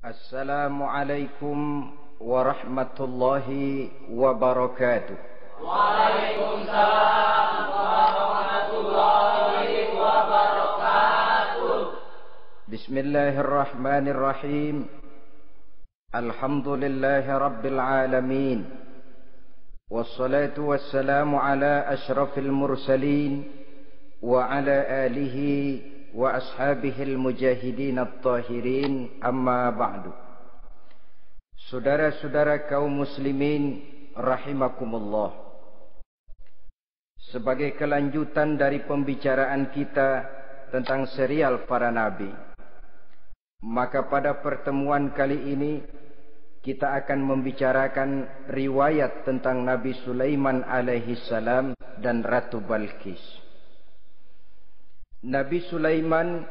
Assalamualaikum warahmatullahi wabarakatuh. Waalaikumsalam warahmatullahi wabarakatuh. Bismillahirrahmanirrahim. Alhamdulillahi rabbil alamin. Wassalatu wassalamu ala ashrafil mursalin wa ala alihi wa ashabihil mujahidin at-tahirin, amma ba'du. Saudara-saudara kaum muslimin rahimakumullah. Sebagai kelanjutan dari pembicaraan kita tentang serial para nabi, maka pada pertemuan kali ini kita akan membicarakan riwayat tentang Nabi Sulaiman alaihi salam dan Ratu Balqis. Nabi Sulaiman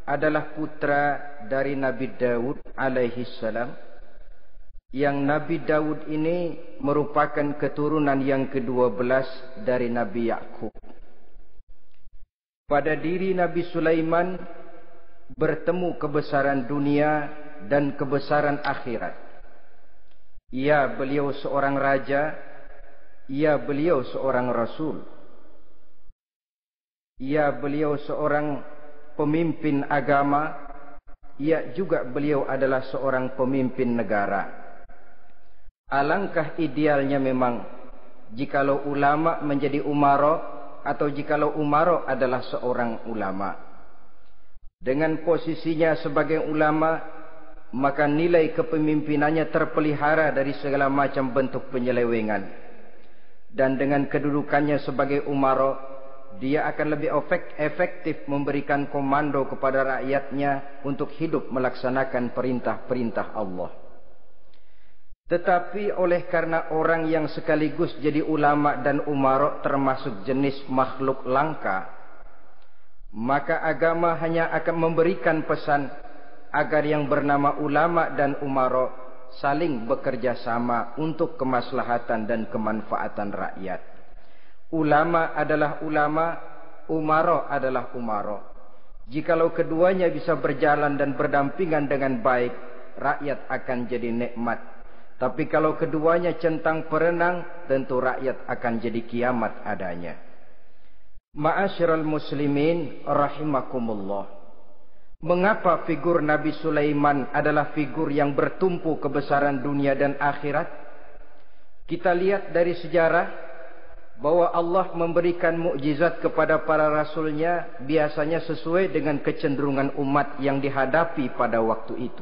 adalah putra dari Nabi Daud alaihi salam, yang Nabi Daud ini merupakan keturunan yang ke-12 dari Nabi Yakub. Pada diri Nabi Sulaiman bertemu kebesaran dunia dan kebesaran akhirat. Ya, beliau seorang raja, ya, beliau seorang rasul. Ya, beliau seorang pemimpin agama. Ya, juga beliau adalah seorang pemimpin negara. Alangkah idealnya memang jikalau ulama menjadi umara, atau jikalau umara adalah seorang ulama. Dengan posisinya sebagai ulama, maka nilai kepemimpinannya terpelihara dari segala macam bentuk penyelewengan. Dan dengan kedudukannya sebagai umara, dia akan lebih efektif memberikan komando kepada rakyatnya untuk hidup melaksanakan perintah-perintah Allah. Tetapi oleh karena orang yang sekaligus jadi ulama dan umara termasuk jenis makhluk langka, maka agama hanya akan memberikan pesan agar yang bernama ulama dan umara saling bekerja sama untuk kemaslahatan dan kemanfaatan rakyat. Ulama adalah ulama, umara adalah umara. Jikalau keduanya bisa berjalan dan berdampingan dengan baik, rakyat akan jadi nikmat. Tapi kalau keduanya centang perenang, tentu rakyat akan jadi kiamat adanya. Ma'asyiral muslimin rahimakumullah. Mengapa figur Nabi Sulaiman adalah figur yang bertumpu kebesaran dunia dan akhirat? Kita lihat dari sejarah bahwa Allah memberikan mukjizat kepada para rasulnya biasanya sesuai dengan kecenderungan umat yang dihadapi pada waktu itu.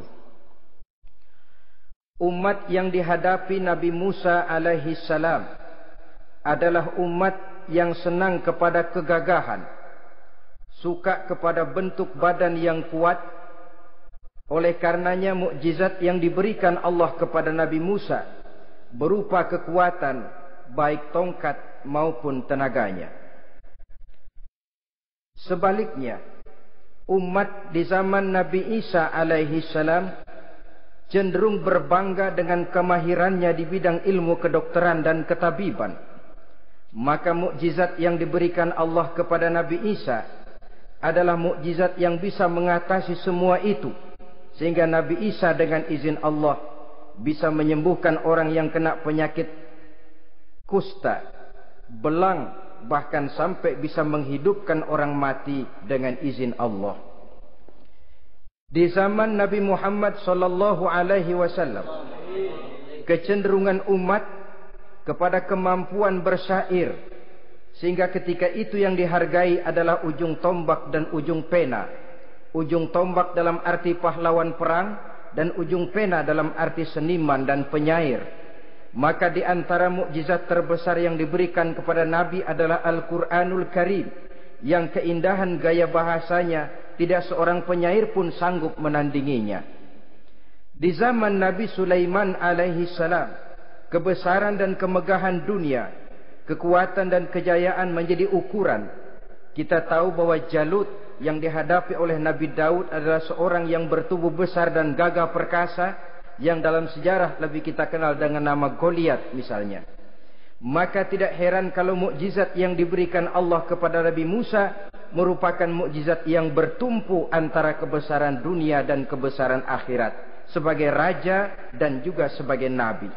Umat yang dihadapi Nabi Musa alaihi salam adalah umat yang senang kepada kegagahan, suka kepada bentuk badan yang kuat. Oleh karenanya mukjizat yang diberikan Allah kepada Nabi Musa berupa kekuatan, baik tongkat maupun tenaganya. Sebaliknya, umat di zaman Nabi Isa alaihi salam cenderung berbangga dengan kemahirannya di bidang ilmu kedokteran dan ketabiban. Maka mukjizat yang diberikan Allah kepada Nabi Isa adalah mukjizat yang bisa mengatasi semua itu, sehingga Nabi Isa dengan izin Allah bisa menyembuhkan orang yang kena penyakit kusta, belang, bahkan sampai bisa menghidupkan orang mati dengan izin Allah. Di zaman Nabi Muhammad sallallahu alaihi wasallam, kecenderungan umat kepada kemampuan bersyair, sehingga ketika itu yang dihargai adalah ujung tombak dan ujung pena. Ujung tombak dalam arti pahlawan perang, dan ujung pena dalam arti seniman dan penyair. Maka di antara mukjizat terbesar yang diberikan kepada Nabi adalah Al-Quranul Karim, yang keindahan gaya bahasanya tidak seorang penyair pun sanggup menandinginya. Di zaman Nabi Sulaiman alaihi salam, kebesaran dan kemegahan dunia, kekuatan dan kejayaan menjadi ukuran. Kita tahu bahwa Jalut yang dihadapi oleh Nabi Daud adalah seorang yang bertubuh besar dan gagah perkasa, yang dalam sejarah lebih kita kenal dengan nama Goliat misalnya. Maka tidak heran kalau mukjizat yang diberikan Allah kepada Nabi Musa merupakan mukjizat yang bertumpu antara kebesaran dunia dan kebesaran akhirat, sebagai raja dan juga sebagai nabi.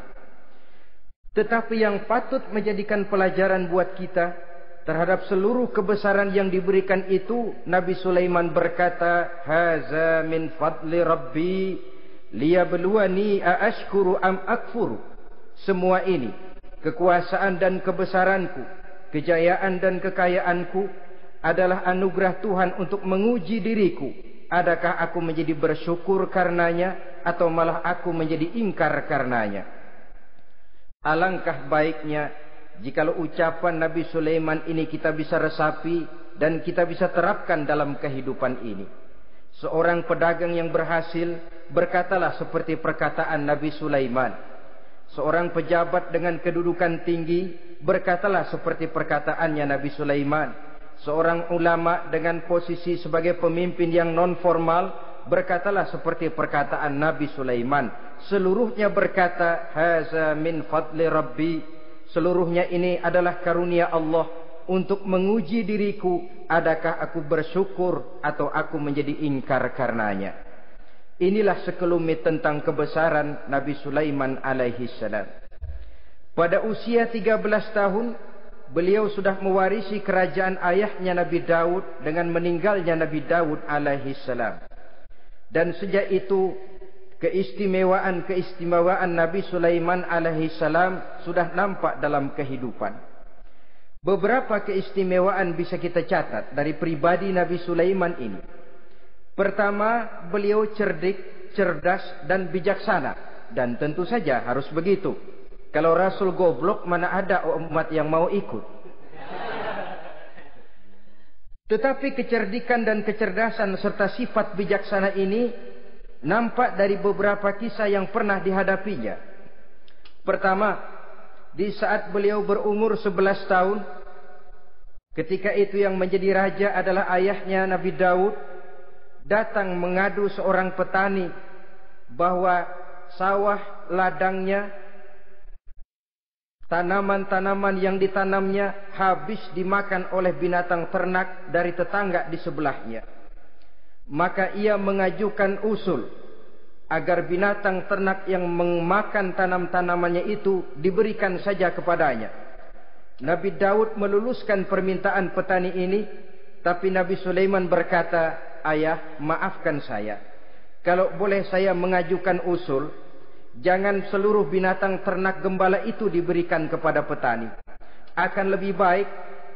Tetapi yang patut menjadikan pelajaran buat kita terhadap seluruh kebesaran yang diberikan itu, Nabi Sulaiman berkata, "Haza min fadli Rabbi liyabluwani aashkuru am akfuru." Semua ini, kekuasaan dan kebesaranku, kejayaan dan kekayaanku adalah anugerah Tuhan untuk menguji diriku. Adakah aku menjadi bersyukur karenanya atau malah aku menjadi ingkar karenanya? Alangkah baiknya jikalau ucapan Nabi Sulaiman ini kita bisa resapi dan kita bisa terapkan dalam kehidupan ini. Seorang pedagang yang berhasil berkatalah seperti perkataan Nabi Sulaiman. Seorang pejabat dengan kedudukan tinggi berkatalah seperti perkataannya Nabi Sulaiman. Seorang ulama dengan posisi sebagai pemimpin yang non formal berkatalah seperti perkataan Nabi Sulaiman. Seluruhnya berkata, "Haza min fadli Rabbi." Seluruhnya ini adalah karunia Allah untuk menguji diriku, adakah aku bersyukur atau aku menjadi ingkar karenanya. Inilah sekelumit tentang kebesaran Nabi Sulaiman alaihi salam. Pada usia 13 tahun, beliau sudah mewarisi kerajaan ayahnya Nabi Daud dengan meninggalnya Nabi Daud alaihi salam. Dan sejak itu keistimewaan Nabi Sulaiman alaihi salam sudah nampak dalam kehidupan. Beberapa keistimewaan bisa kita catat dari pribadi Nabi Sulaiman ini. Pertama, beliau cerdik, cerdas dan bijaksana, dan tentu saja harus begitu. Kalau Rasul goblok, mana ada umat yang mau ikut. Tetapi kecerdikan dan kecerdasan serta sifat bijaksana ini nampak dari beberapa kisah yang pernah dihadapinya. Pertama, di saat beliau berumur 11 tahun, ketika itu yang menjadi raja adalah ayahnya Nabi Daud, datang mengadu seorang petani bahwa sawah ladangnya, tanaman-tanaman yang ditanamnya habis dimakan oleh binatang ternak dari tetangga di sebelahnya. Maka ia mengajukan usul agar binatang ternak yang memakan tanam-tanamannya itu diberikan saja kepadanya. Nabi Daud meluluskan permintaan petani ini, tapi Nabi Sulaiman berkata, "Ayah, maafkan saya. Kalau boleh saya mengajukan usul, jangan seluruh binatang ternak gembala itu diberikan kepada petani. Akan lebih baik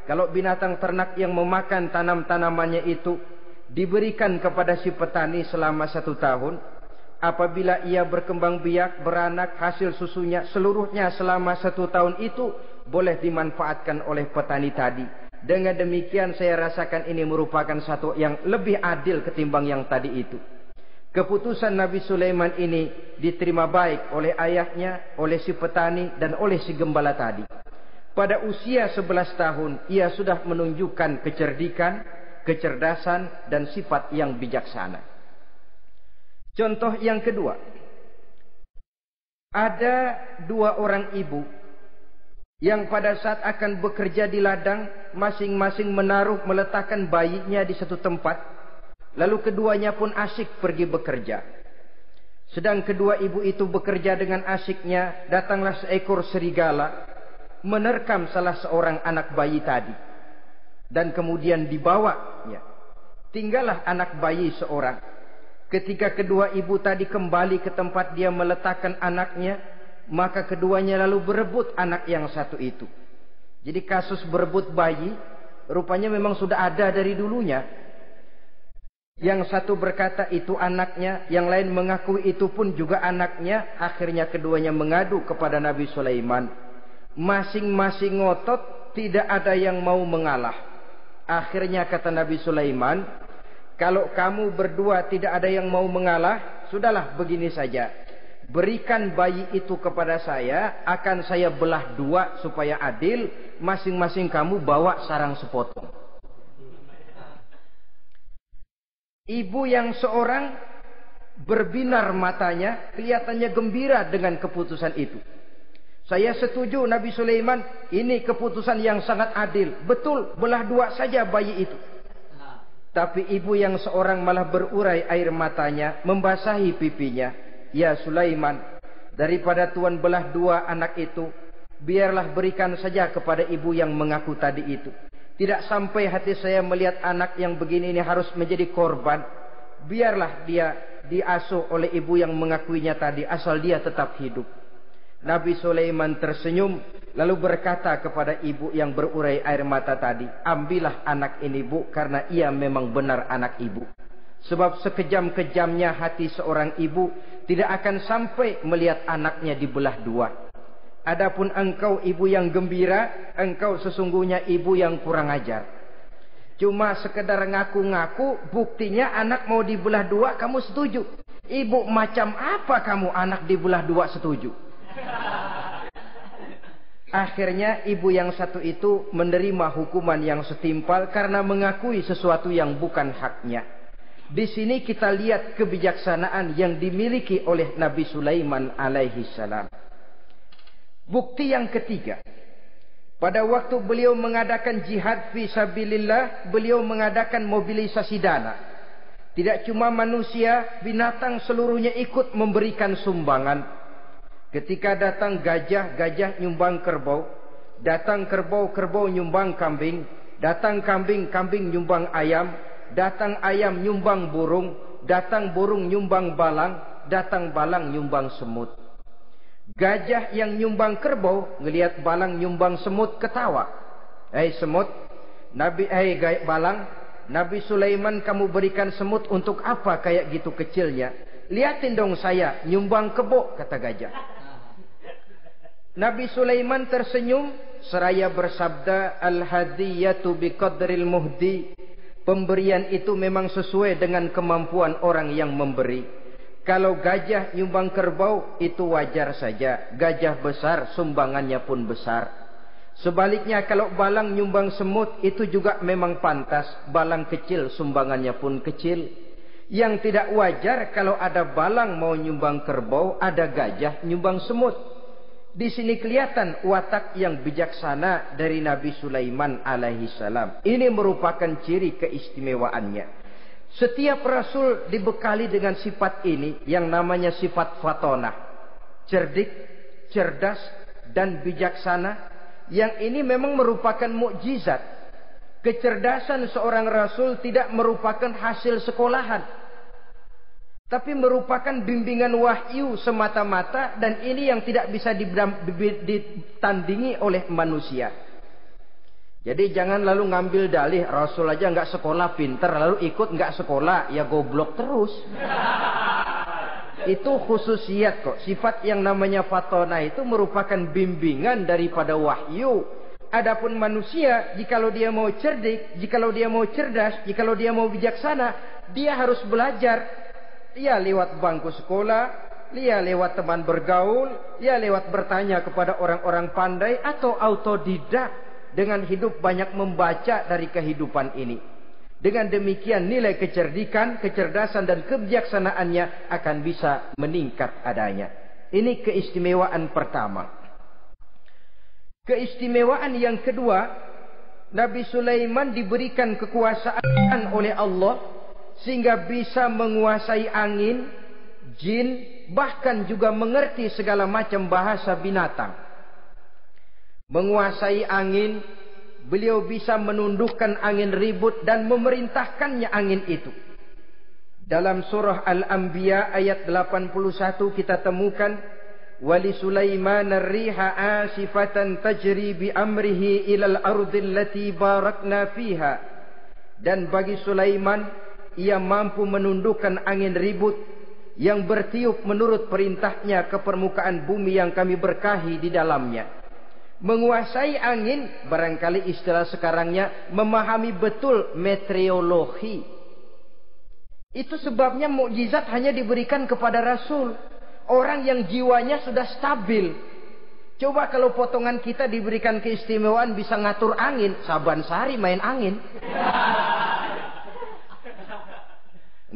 kalau binatang ternak yang memakan tanam-tanamannya itu diberikan kepada si petani selama 1 tahun. Apabila ia berkembang biak, beranak, hasil susunya seluruhnya selama 1 tahun itu boleh dimanfaatkan oleh petani tadi. Dengan demikian saya rasakan ini merupakan satu yang lebih adil ketimbang yang tadi itu." Keputusan Nabi Sulaiman ini diterima baik oleh ayahnya, oleh si petani, dan oleh si gembala tadi. Pada usia 11 tahun, ia sudah menunjukkan kecerdikan, kecerdasan, dan sifat yang bijaksana. Contoh yang kedua, ada 2 orang ibu yang pada saat akan bekerja di ladang, masing-masing meletakkan bayinya di satu tempat. Lalu keduanya pun asyik pergi bekerja. Sedang kedua ibu itu bekerja dengan asyiknya, datanglah seekor serigala menerkam salah seorang anak bayi tadi. Dan kemudian dibawanya. Tinggallah anak bayi seorang. Ketika kedua ibu tadi kembali ke tempat dia meletakkan anaknya, maka keduanya lalu berebut anak yang satu itu. Jadi kasus berebut bayi rupanya memang sudah ada dari dulunya. Yang satu berkata itu anaknya, yang lain mengaku itu pun juga anaknya. Akhirnya keduanya mengadu kepada Nabi Sulaiman. Masing-masing ngotot, tidak ada yang mau mengalah. Akhirnya kata Nabi Sulaiman, "Kalau kamu berdua tidak ada yang mau mengalah, sudahlah begini saja. Berikan bayi itu kepada saya, akan saya belah 2 supaya adil. Masing-masing kamu bawa sarang sepotong." Ibu yang seorang berbinar matanya, kelihatannya gembira dengan keputusan itu. "Saya setuju Nabi Sulaiman, ini keputusan yang sangat adil. Betul, belah 2 saja bayi itu." Tapi ibu yang seorang malah berurai air matanya, membasahi pipinya. "Ya Sulaiman, daripada Tuhan belah dua anak itu, biarlah berikan saja kepada ibu yang mengaku tadi itu. Tidak sampai hati saya melihat anak yang begini ini harus menjadi korban. Biarlah dia diasuh oleh ibu yang mengakuinya tadi, asal dia tetap hidup." Nabi Sulaiman tersenyum lalu berkata kepada ibu yang berurai air mata tadi, "Ambillah anak ini, Bu, karena ia memang benar anak ibu. Sebab sekejam-kejamnya hati seorang ibu tidak akan sampai melihat anaknya dibelah dua. Adapun engkau ibu yang gembira, engkau sesungguhnya ibu yang kurang ajar. Cuma sekedar ngaku-ngaku, buktinya anak mau dibelah dua kamu setuju. Ibu macam apa kamu anak dibelah dua setuju?" Akhirnya ibu yang satu itu menerima hukuman yang setimpal karena mengakui sesuatu yang bukan haknya. Di sini kita lihat kebijaksanaan yang dimiliki oleh Nabi Sulaiman alaihi salam. Bukti yang ketiga, pada waktu beliau mengadakan jihad fi sabilillah, beliau mengadakan mobilisasi dana. Tidak cuma manusia, binatang seluruhnya ikut memberikan sumbangan. Ketika datang gajah, gajah nyumbang kerbau. Datang kerbau, kerbau nyumbang kambing. Datang kambing, kambing nyumbang ayam. Datang ayam nyumbang burung. Datang burung nyumbang balang. Datang balang nyumbang semut. Gajah yang nyumbang kerbau ngelihat balang nyumbang semut ketawa. "Hei semut, balang, Nabi Sulaiman kamu berikan semut untuk apa kayak gitu kecilnya? Lihatin dong saya nyumbang kebo," kata gajah. Nabi Sulaiman tersenyum seraya bersabda, "Al-hadiyatu biqadril muhdi." Pemberian itu memang sesuai dengan kemampuan orang yang memberi. Kalau gajah nyumbang kerbau itu wajar saja. Gajah besar sumbangannya pun besar. Sebaliknya kalau balang nyumbang semut itu juga memang pantas. Balang kecil sumbangannya pun kecil. Yang tidak wajar kalau ada balang mau nyumbang kerbau, ada gajah nyumbang semut. Di sini kelihatan watak yang bijaksana dari Nabi Sulaiman alaihi salam. Ini merupakan ciri keistimewaannya. Setiap rasul dibekali dengan sifat ini yang namanya sifat fatonah. Cerdik, cerdas, dan bijaksana. Yang ini memang merupakan mukjizat. Kecerdasan seorang rasul tidak merupakan hasil sekolahan, tapi merupakan bimbingan wahyu semata-mata, dan ini yang tidak bisa ditandingi oleh manusia. Jadi jangan lalu ngambil dalih rasul aja nggak sekolah pinter lalu ikut nggak sekolah, ya goblok terus. Itu khususiat kok. Sifat yang namanya fatonah itu merupakan bimbingan daripada wahyu. Adapun manusia, jikalau dia mau cerdik, jikalau dia mau cerdas, jikalau dia mau bijaksana, dia harus belajar. Ya lewat bangku sekolah, ya lewat teman bergaul, ya lewat bertanya kepada orang-orang pandai, atau autodidak dengan hidup banyak membaca dari kehidupan ini. Dengan demikian nilai kecerdikan, kecerdasan dan kebijaksanaannya akan bisa meningkat adanya. Ini keistimewaan pertama. Keistimewaan yang kedua, Nabi Sulaiman diberikan kekuasaan oleh Allah sehingga bisa menguasai angin, jin, bahkan juga mengerti segala macam bahasa binatang. Menguasai angin, beliau bisa menundukkan angin ribut dan memerintahkannya angin itu. Dalam surah Al-Anbiya ayat 81 kita temukan, "Wali Sulaiman ar-riha asifatan tajri bi amrihi ilal ardil lati barakna fiha." Dan bagi Sulaiman, ia mampu menundukkan angin ribut yang bertiup menurut perintahnya ke permukaan bumi yang kami berkahi di dalamnya. Menguasai angin, barangkali istilah sekarangnya, memahami betul meteorologi. Itu sebabnya mukjizat hanya diberikan kepada Rasul. Orang yang jiwanya sudah stabil. Coba kalau potongan kita diberikan keistimewaan bisa ngatur angin, Saban Sari main angin.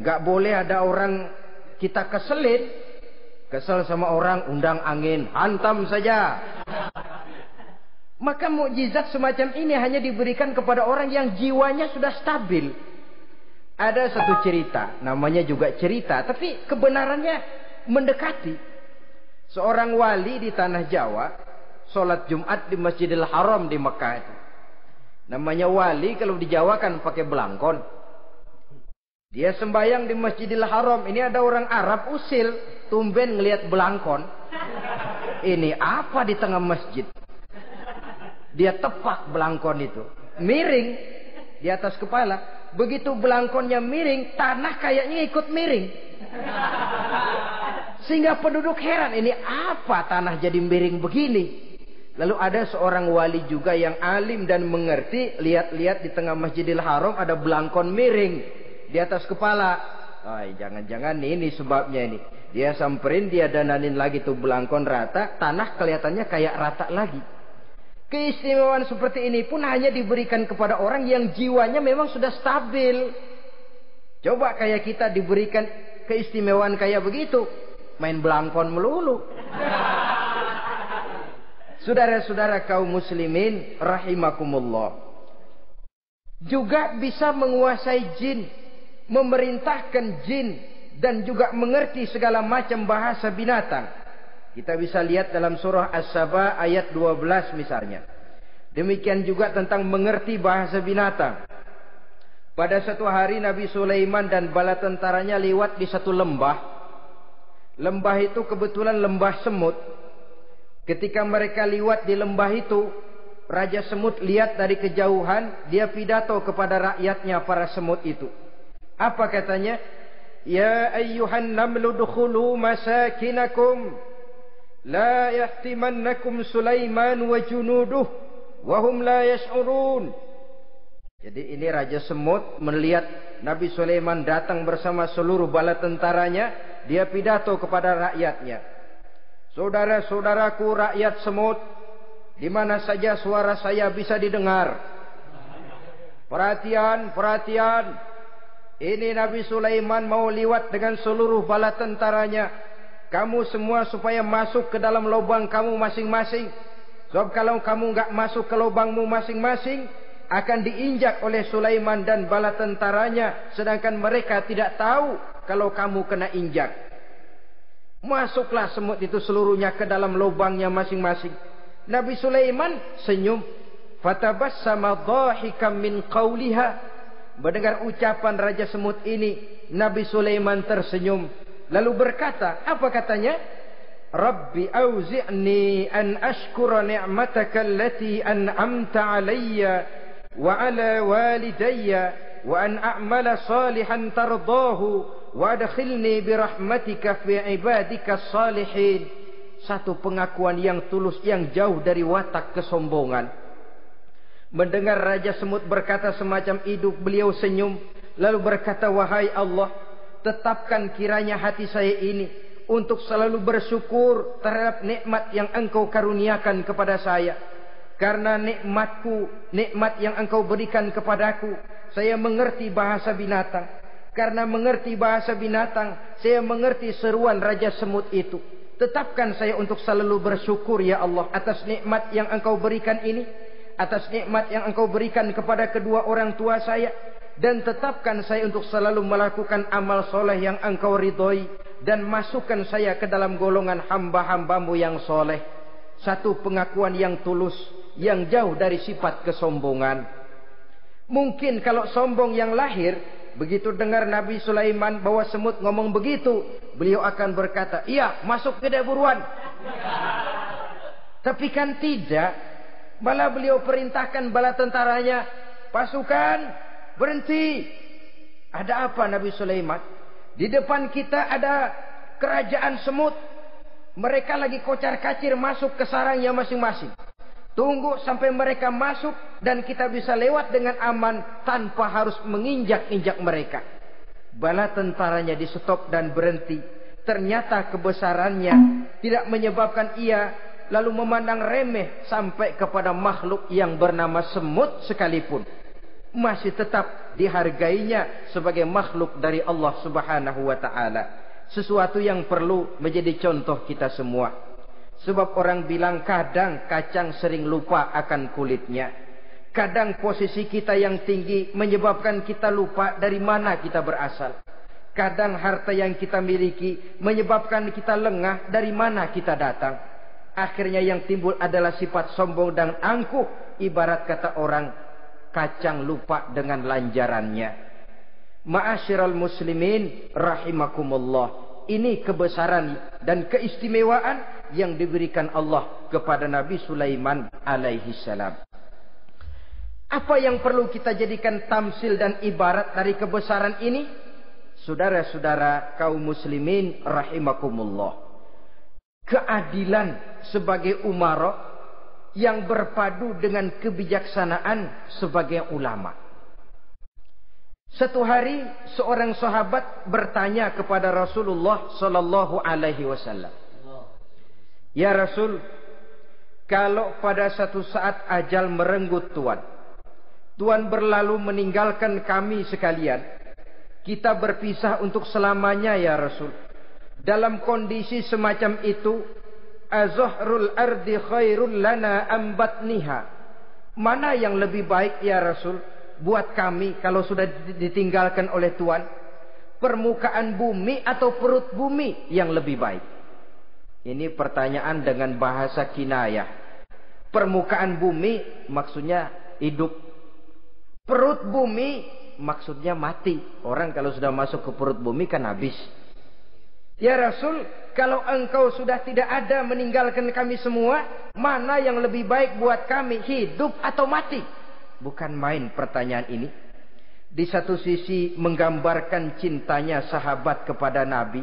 Nggak boleh ada orang kita keselin. Kesel sama orang, undang angin, hantam saja. Maka mukjizat semacam ini hanya diberikan kepada orang yang jiwanya sudah stabil. Ada satu cerita, namanya juga cerita, tapi kebenarannya mendekati. Seorang wali di tanah Jawa sholat Jumat di Masjidil Haram di Mekah itu. Namanya wali kalau di Jawa kan pakai belangkon. Dia sembahyang di Masjidil Haram. Ini ada orang Arab usil, tumben ngelihat belangkon. Ini apa di tengah masjid? Dia tepak belangkon itu, miring di atas kepala. Begitu belangkonnya miring, tanah kayaknya ikut miring. Sehingga penduduk heran, ini apa tanah jadi miring begini? Lalu ada seorang wali juga yang alim dan mengerti, lihat-lihat di tengah Masjidil Haram ada belangkon miring di atas kepala. Jangan-jangan ini sebabnya ini. Dia samperin, dia dananin lagi tuh belangkon rata, tanah kelihatannya kayak rata lagi. Keistimewaan seperti ini pun hanya diberikan kepada orang yang jiwanya memang sudah stabil. Coba kayak kita diberikan keistimewaan kayak begitu, main belangkon melulu. Saudara-saudara kaum muslimin rahimakumullah, juga bisa menguasai jin, memerintahkan jin, dan juga mengerti segala macam bahasa binatang. Kita bisa lihat dalam surah As-Saba ayat 12 misalnya. Demikian juga tentang mengerti bahasa binatang. Pada satu hari Nabi Sulaiman dan bala tentaranya lewat di satu lembah. Lembah itu kebetulan lembah semut. Ketika mereka lewat di lembah itu, Raja Semut lihat dari kejauhan, dia pidato kepada rakyatnya para semut itu. Apa katanya? Ya ayyuhan namlu dukhulu masakinakum la yahtimannakum Sulaiman wa junuduh wa hum la yash'urun. Jadi ini Raja Semut melihat Nabi Sulaiman datang bersama seluruh bala tentaranya, dia pidato kepada rakyatnya. Saudara-saudaraku rakyat semut, di mana saja suara saya bisa didengar. Perhatian, perhatian. Ini Nabi Sulaiman mau liwat dengan seluruh bala tentaranya. Kamu semua supaya masuk ke dalam lubang kamu masing-masing. Sebab kalau kamu enggak masuk ke lubangmu masing-masing, akan diinjak oleh Sulaiman dan bala tentaranya. Sedangkan mereka tidak tahu kalau kamu kena injak. Masuklah semut itu seluruhnya ke dalam lubangnya masing-masing. Nabi Sulaiman senyum. Fatabassama dhahikan min qawliha. Mendengar ucapan Raja Semut ini, Nabi Sulaiman tersenyum. Lalu berkata, apa katanya? Rabbi auzi'ni an ashkura ni'mataka allati an'amta alayya wa ala walidayya wa an a'mala salihan tardahu wa adkhilni birahmatika fi ibadika salihin. Satu pengakuan yang tulus, yang jauh dari watak kesombongan. Mendengar Raja Semut berkata semacam itu, beliau senyum. Lalu berkata, wahai Allah, tetapkan kiranya hati saya ini untuk selalu bersyukur terhadap nikmat yang Engkau karuniakan kepada saya. Karena nikmatku, nikmat yang Engkau berikan kepadaku, saya mengerti bahasa binatang. Karena mengerti bahasa binatang, saya mengerti seruan Raja Semut itu. Tetapkan saya untuk selalu bersyukur ya Allah atas nikmat yang Engkau berikan ini, atas nikmat yang Engkau berikan kepada kedua orang tua saya. Dan tetapkan saya untuk selalu melakukan amal soleh yang Engkau ridhoi. Dan masukkan saya ke dalam golongan hamba-hambamu yang soleh. Satu pengakuan yang tulus, yang jauh dari sifat kesombongan. Mungkin kalau sombong yang lahir, begitu dengar Nabi Sulaiman bawa semut ngomong begitu, beliau akan berkata, iya masuk ke buruan. Tapi kan tidak. Malah beliau perintahkan bala tentaranya, pasukan berhenti. Ada apa Nabi Sulaiman? Di depan kita ada kerajaan semut. Mereka lagi kocar-kacir masuk ke sarangnya masing-masing. Tunggu sampai mereka masuk dan kita bisa lewat dengan aman tanpa harus menginjak-injak mereka. Bala tentaranya di stop dan berhenti. Ternyata kebesarannya tidak menyebabkan ia lalu memandang remeh sampai kepada makhluk yang bernama semut sekalipun. Masih tetap dihargainya sebagai makhluk dari Allah Subhanahu wa ta'ala. Sesuatu yang perlu menjadi contoh kita semua. Sebab orang bilang kadang kacang sering lupa akan kulitnya. Kadang posisi kita yang tinggi menyebabkan kita lupa dari mana kita berasal. Kadang harta yang kita miliki menyebabkan kita lengah dari mana kita datang. Akhirnya yang timbul adalah sifat sombong dan angkuh. Ibarat kata orang, kacang lupa dengan lanjarannya. Ma'asyiral muslimin rahimakumullah. Ini kebesaran dan keistimewaan yang diberikan Allah kepada Nabi Sulaiman alaihi salam. Apa yang perlu kita jadikan tamsil dan ibarat dari kebesaran ini? Saudara-saudara kaum muslimin rahimakumullah. Keadilan sebagai umara yang berpadu dengan kebijaksanaan sebagai ulama. Satu hari seorang sahabat bertanya kepada Rasulullah sallallahu alaihi wasallam. Ya Rasul, kalau pada satu saat ajal merenggut Tuhan berlalu meninggalkan kami sekalian, kita berpisah untuk selamanya ya Rasul. Dalam kondisi semacam itu, azahrul ardi khairul lana ambatniha. Mana yang lebih baik ya Rasul buat kami kalau sudah ditinggalkan oleh Tuhan? Permukaan bumi atau perut bumi yang lebih baik? Ini pertanyaan dengan bahasa kinayah. Permukaan bumi maksudnya hidup. Perut bumi maksudnya mati. Orang kalau sudah masuk ke perut bumi kan habis. Ya Rasul, kalau engkau sudah tidak ada meninggalkan kami semua, mana yang lebih baik buat kami, hidup atau mati? Bukan main pertanyaan ini. Di satu sisi menggambarkan cintanya sahabat kepada Nabi,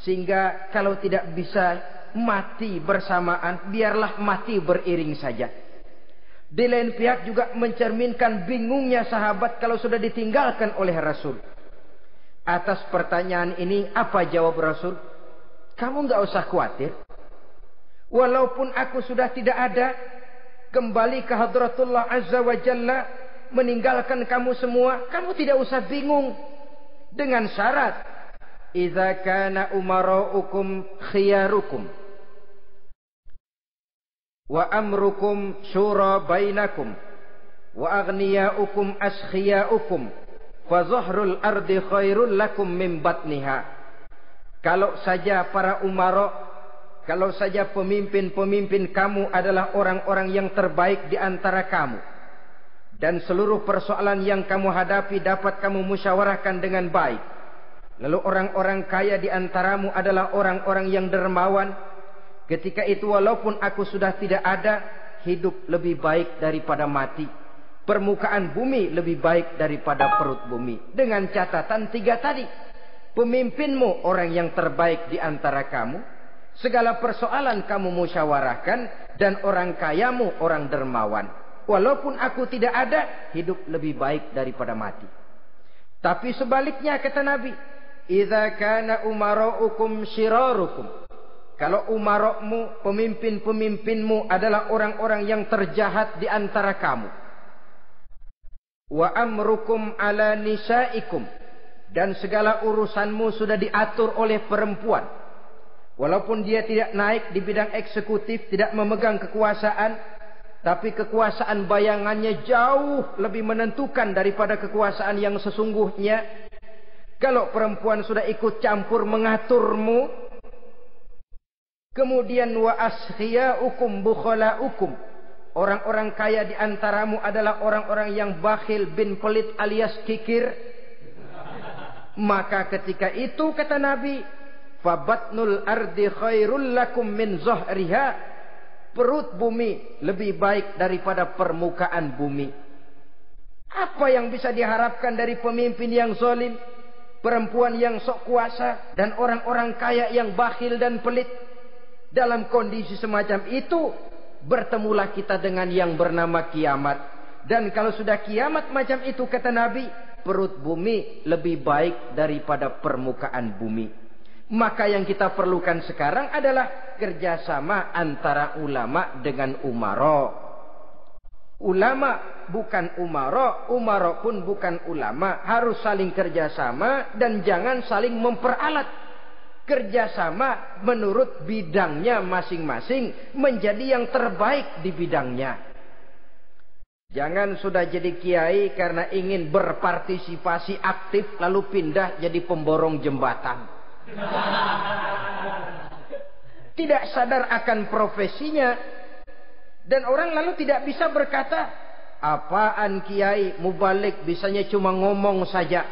sehingga kalau tidak bisa mati bersamaan, biarlah mati beriring saja. Di lain pihak juga mencerminkan bingungnya sahabat kalau sudah ditinggalkan oleh Rasul. Atas pertanyaan ini apa jawab Rasul? Kamu enggak usah khawatir. Walaupun aku sudah tidak ada, kembali ke hadratullah azza wa jalla, meninggalkan kamu semua, kamu tidak usah bingung. Dengan syarat, idza kana umaraukum khiyarukum wa amrukum syura bainakum wa aghniyaukum askhiyaukum fa zahrul ardi khairul lakum min batniha. Kalau saja para umara, kalau saja pemimpin-pemimpin kamu adalah orang-orang yang terbaik di antara kamu, dan seluruh persoalan yang kamu hadapi dapat kamu musyawarahkan dengan baik, lalu orang-orang kaya di antaramu adalah orang-orang yang dermawan, ketika itu walaupun aku sudah tidak ada, hidup lebih baik daripada mati. Permukaan bumi lebih baik daripada perut bumi. Dengan catatan tiga tadi. Pemimpinmu orang yang terbaik di antara kamu. Segala persoalan kamu musyawarahkan. Dan orang kayamu orang dermawan. Walaupun aku tidak ada, hidup lebih baik daripada mati. Tapi sebaliknya kata Nabi, idza kana umaraukum syirarukum. Kalau umarokmu, pemimpin-pemimpinmu adalah orang-orang yang terjahat di antara kamu. Wa amrukum ala nisaikum. Dan segala urusanmu sudah diatur oleh perempuan. Walaupun dia tidak naik di bidang eksekutif, tidak memegang kekuasaan, tapi kekuasaan bayangannya jauh lebih menentukan daripada kekuasaan yang sesungguhnya. Kalau perempuan sudah ikut campur mengaturmu, kemudian wa askhiyaukum bukhalaukum. Orang-orang kaya di antaramu adalah orang-orang yang bakhil bin pelit alias kikir. Maka ketika itu kata Nabi, fabatnul ardi khairul lakum min zahriha. Perut bumi lebih baik daripada permukaan bumi. Apa yang bisa diharapkan dari pemimpin yang zalim, perempuan yang sok kuasa, dan orang-orang kaya yang bakhil dan pelit? Dalam kondisi semacam itu, bertemulah kita dengan yang bernama kiamat. Dan kalau sudah kiamat macam itu kata Nabi, perut bumi lebih baik daripada permukaan bumi. Maka yang kita perlukan sekarang adalah kerjasama antara ulama dengan umara. Ulama bukan umara, umara pun bukan ulama. Harus saling kerjasama dan jangan saling memperalat. Kerjasama menurut bidangnya masing-masing menjadi yang terbaik di bidangnya. Jangan sudah jadi kiai karena ingin berpartisipasi aktif lalu pindah jadi pemborong jembatan. Tidak sadar akan profesinya. Dan orang lalu tidak bisa berkata, apaan kiai mubalik bisanya cuma ngomong saja.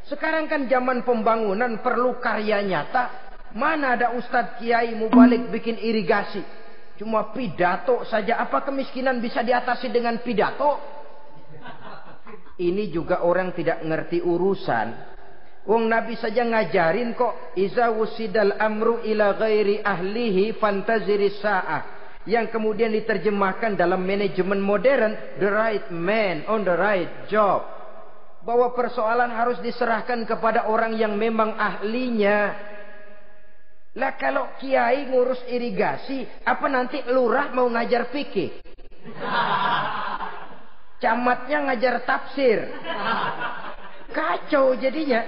Sekarang kan zaman pembangunan perlu karya nyata. Mana ada ustadz kiai mubalik bikin irigasi? Cuma pidato saja. Apa kemiskinan bisa diatasi dengan pidato? Ini juga orang tidak ngerti urusan. Wong Nabi saja ngajarin kok. Iza wusidal amru ila ghairi ahlihi fantaziris sa'ah. Yang kemudian diterjemahkan dalam manajemen modern. The right man on the right job. Bahwa persoalan harus diserahkan kepada orang yang memang ahlinya. Lah kalau kiai ngurus irigasi, apa nanti lurah mau ngajar fikih? Camatnya ngajar tafsir. Kacau jadinya.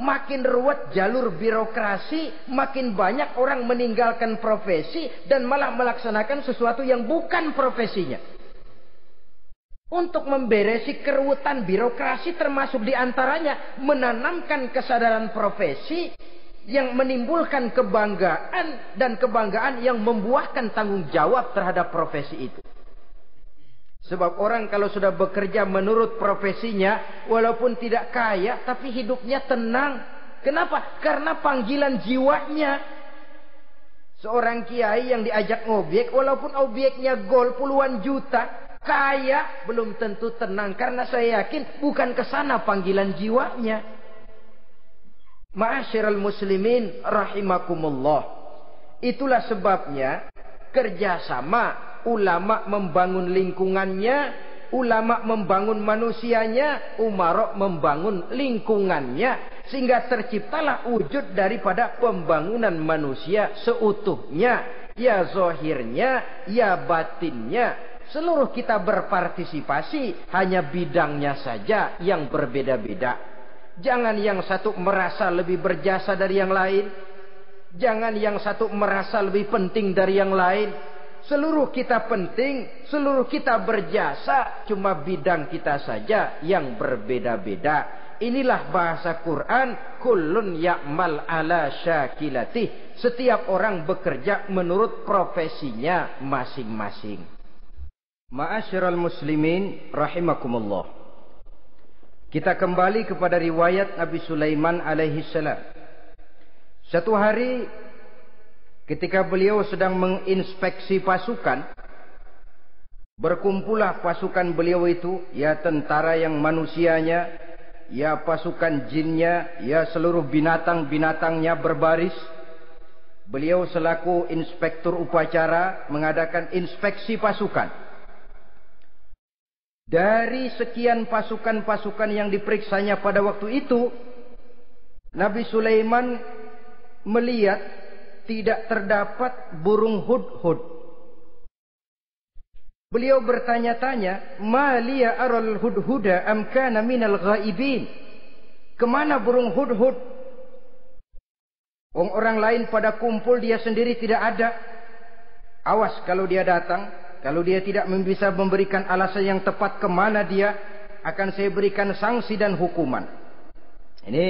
Makin ruwet jalur birokrasi, makin banyak orang meninggalkan profesi dan malah melaksanakan sesuatu yang bukan profesinya. Untuk memberesi keruwetan birokrasi termasuk diantaranya menanamkan kesadaran profesi yang menimbulkan kebanggaan dan kebanggaan yang membuahkan tanggung jawab terhadap profesi itu. Sebab orang kalau sudah bekerja menurut profesinya, walaupun tidak kaya tapi hidupnya tenang. Kenapa? Karena panggilan jiwanya. Seorang kiai yang diajak ngobjek, walaupun objeknya gol puluhan juta, kaya belum tentu tenang. Karena saya yakin bukan ke sana panggilan jiwanya. Ma'asyiral muslimin rahimakumullah. Itulah sebabnya kerjasama ulama membangun lingkungannya, ulama membangun manusianya, umarok membangun lingkungannya, sehingga terciptalah wujud daripada pembangunan manusia seutuhnya, ya zahirnya, ya batinnya. Seluruh kita berpartisipasi, hanya bidangnya saja yang berbeda-beda. Jangan yang satu merasa lebih berjasa dari yang lain. Jangan yang satu merasa lebih penting dari yang lain. Seluruh kita penting, seluruh kita berjasa, cuma bidang kita saja yang berbeda-beda. Inilah bahasa Quran, kullun ya'mal ala syakilatih. Setiap orang bekerja menurut profesinya masing-masing. Ma'asyiral muslimin rahimakumullah. Kita kembali kepada riwayat Nabi Sulaiman alaihi salam. Satu hari ketika beliau sedang menginspeksi pasukan, berkumpullah pasukan beliau itu, ya tentara yang manusianya, ya pasukan jinnya, ya seluruh binatang-binatangnya berbaris. Beliau selaku inspektur upacara mengadakan inspeksi pasukan. Dari sekian pasukan-pasukan yang diperiksanya pada waktu itu, Nabi Sulaiman melihat tidak terdapat burung hudhud. Beliau bertanya-tanya, "Ma liya aral hudhuda am kana minal ghaibin?" Kemana burung hudhud? Orang lain pada kumpul, dia sendiri tidak ada. Awas kalau dia datang. Kalau dia tidak bisa memberikan alasan yang tepat kemana dia, akan saya berikan sanksi dan hukuman. Ini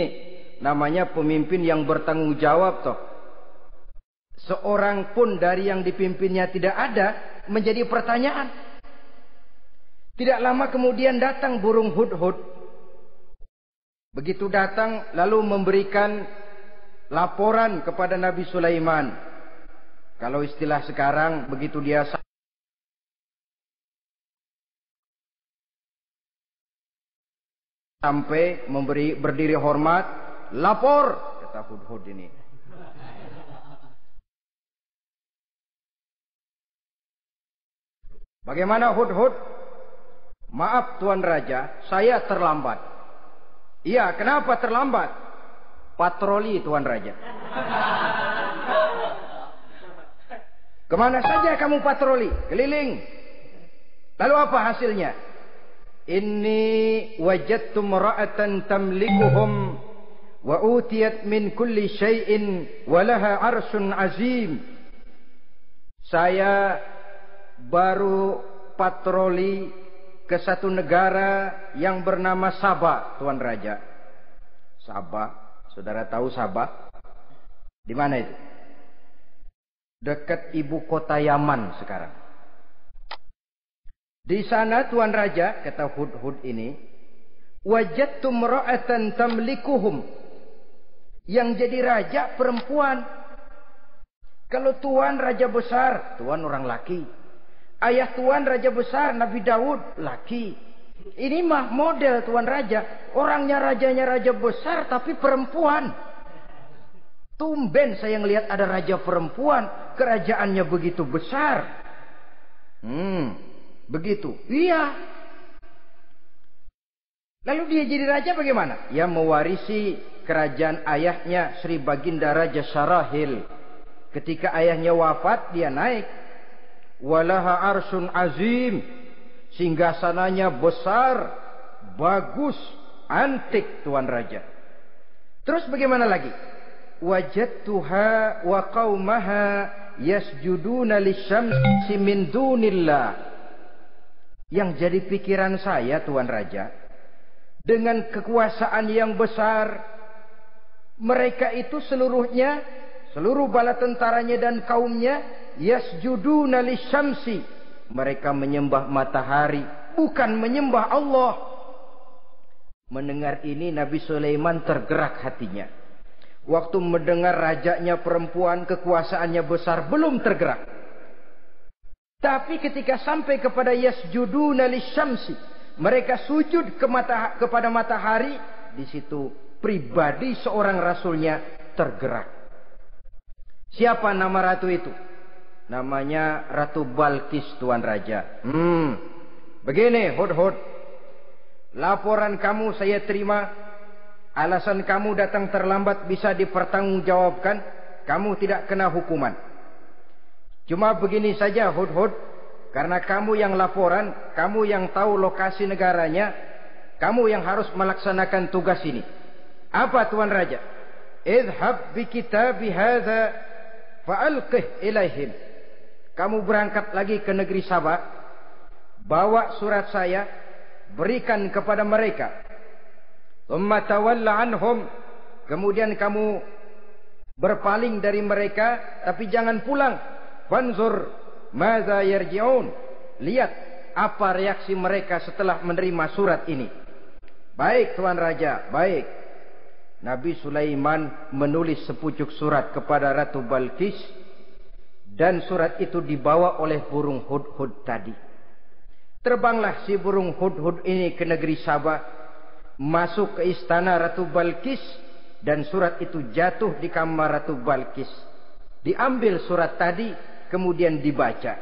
namanya pemimpin yang bertanggung jawab toh. Seorang pun dari yang dipimpinnya tidak ada, menjadi pertanyaan. Tidak lama kemudian datang burung hudhud. Begitu datang lalu memberikan laporan kepada Nabi Sulaiman. Kalau istilah sekarang, begitu dia sampai berdiri hormat, lapor, kata hudhud ini. Bagaimana hudhud? Maaf Tuan Raja, saya terlambat. Iya, kenapa terlambat? Patroli Tuan Raja. Kemana saja kamu patroli? Keliling. Lalu apa hasilnya? Inni wajadtu mar'atan tamlikuhum wa utiyat min kulli syai'in wa laha 'arsyun 'azim. Saya baru patroli ke satu negara yang bernama Sabah, Tuan Raja. Sabah, saudara tahu Sabah? Di mana itu? Dekat ibu kota Yaman sekarang. Di sana Tuan Raja, kata Hudhud ini, wajadtu mra'atan tamlikuhum. Yang jadi raja perempuan. Kalau tuan raja besar, tuan orang laki. Ayah tuan raja besar Nabi Daud laki. Ini mah model tuan raja. Orangnya rajanya raja besar tapi perempuan. Tumben saya ngelihat ada raja perempuan, kerajaannya begitu besar. Begitu. Iya. Lalu dia jadi raja bagaimana? Ya mewarisi kerajaan ayahnya Sri Baginda Raja Syarahil. Ketika ayahnya wafat, dia naik. Walaha arsun azim. Singgasananya besar, bagus, antik Tuan Raja. Terus bagaimana lagi? Wajadtuha wa qaumaha yasjuduna lisyamsi min dunillah. Yang jadi pikiran saya Tuan Raja, dengan kekuasaan yang besar, mereka itu seluruhnya, seluruh bala tentaranya dan kaumnya, yasjuduna lisyamsi. Mereka menyembah matahari, bukan menyembah Allah. Mendengar ini Nabi Sulaiman tergerak hatinya. Waktu mendengar rajanya perempuan, kekuasaannya besar, belum tergerak. Tapi ketika sampai kepada yasjuduna lisyamsi, mereka sujud kepada matahari, di situ pribadi seorang rasulnya tergerak. Siapa nama ratu itu? Namanya Ratu Balqis Tuan Raja. Begini Hudhud, laporan kamu saya terima. Alasan kamu datang terlambat bisa dipertanggungjawabkan. Kamu tidak kena hukuman. Cuma begini saja Hudhud, karena kamu yang laporan, kamu yang tahu lokasi negaranya, kamu yang harus melaksanakan tugas ini. Apa Tuan Raja? Idhab bi kitabi hadza fa'alqih ilaihim. Kamu berangkat lagi ke negeri Sabah, bawa surat saya, berikan kepada mereka. Thumma tawalla anhum. Kemudian kamu berpaling dari mereka, tapi jangan pulang. Fanzur madza yarji'un. Lihat apa reaksi mereka setelah menerima surat ini. Baik Tuan Raja, baik. Nabi Sulaiman menulis sepucuk surat kepada Ratu Balqis, dan surat itu dibawa oleh burung Hudhud tadi. Terbanglah si burung Hudhud ini ke negeri Sabah, masuk ke istana Ratu Balqis, dan surat itu jatuh di kamar Ratu Balqis. Diambil surat tadi, kemudian dibaca.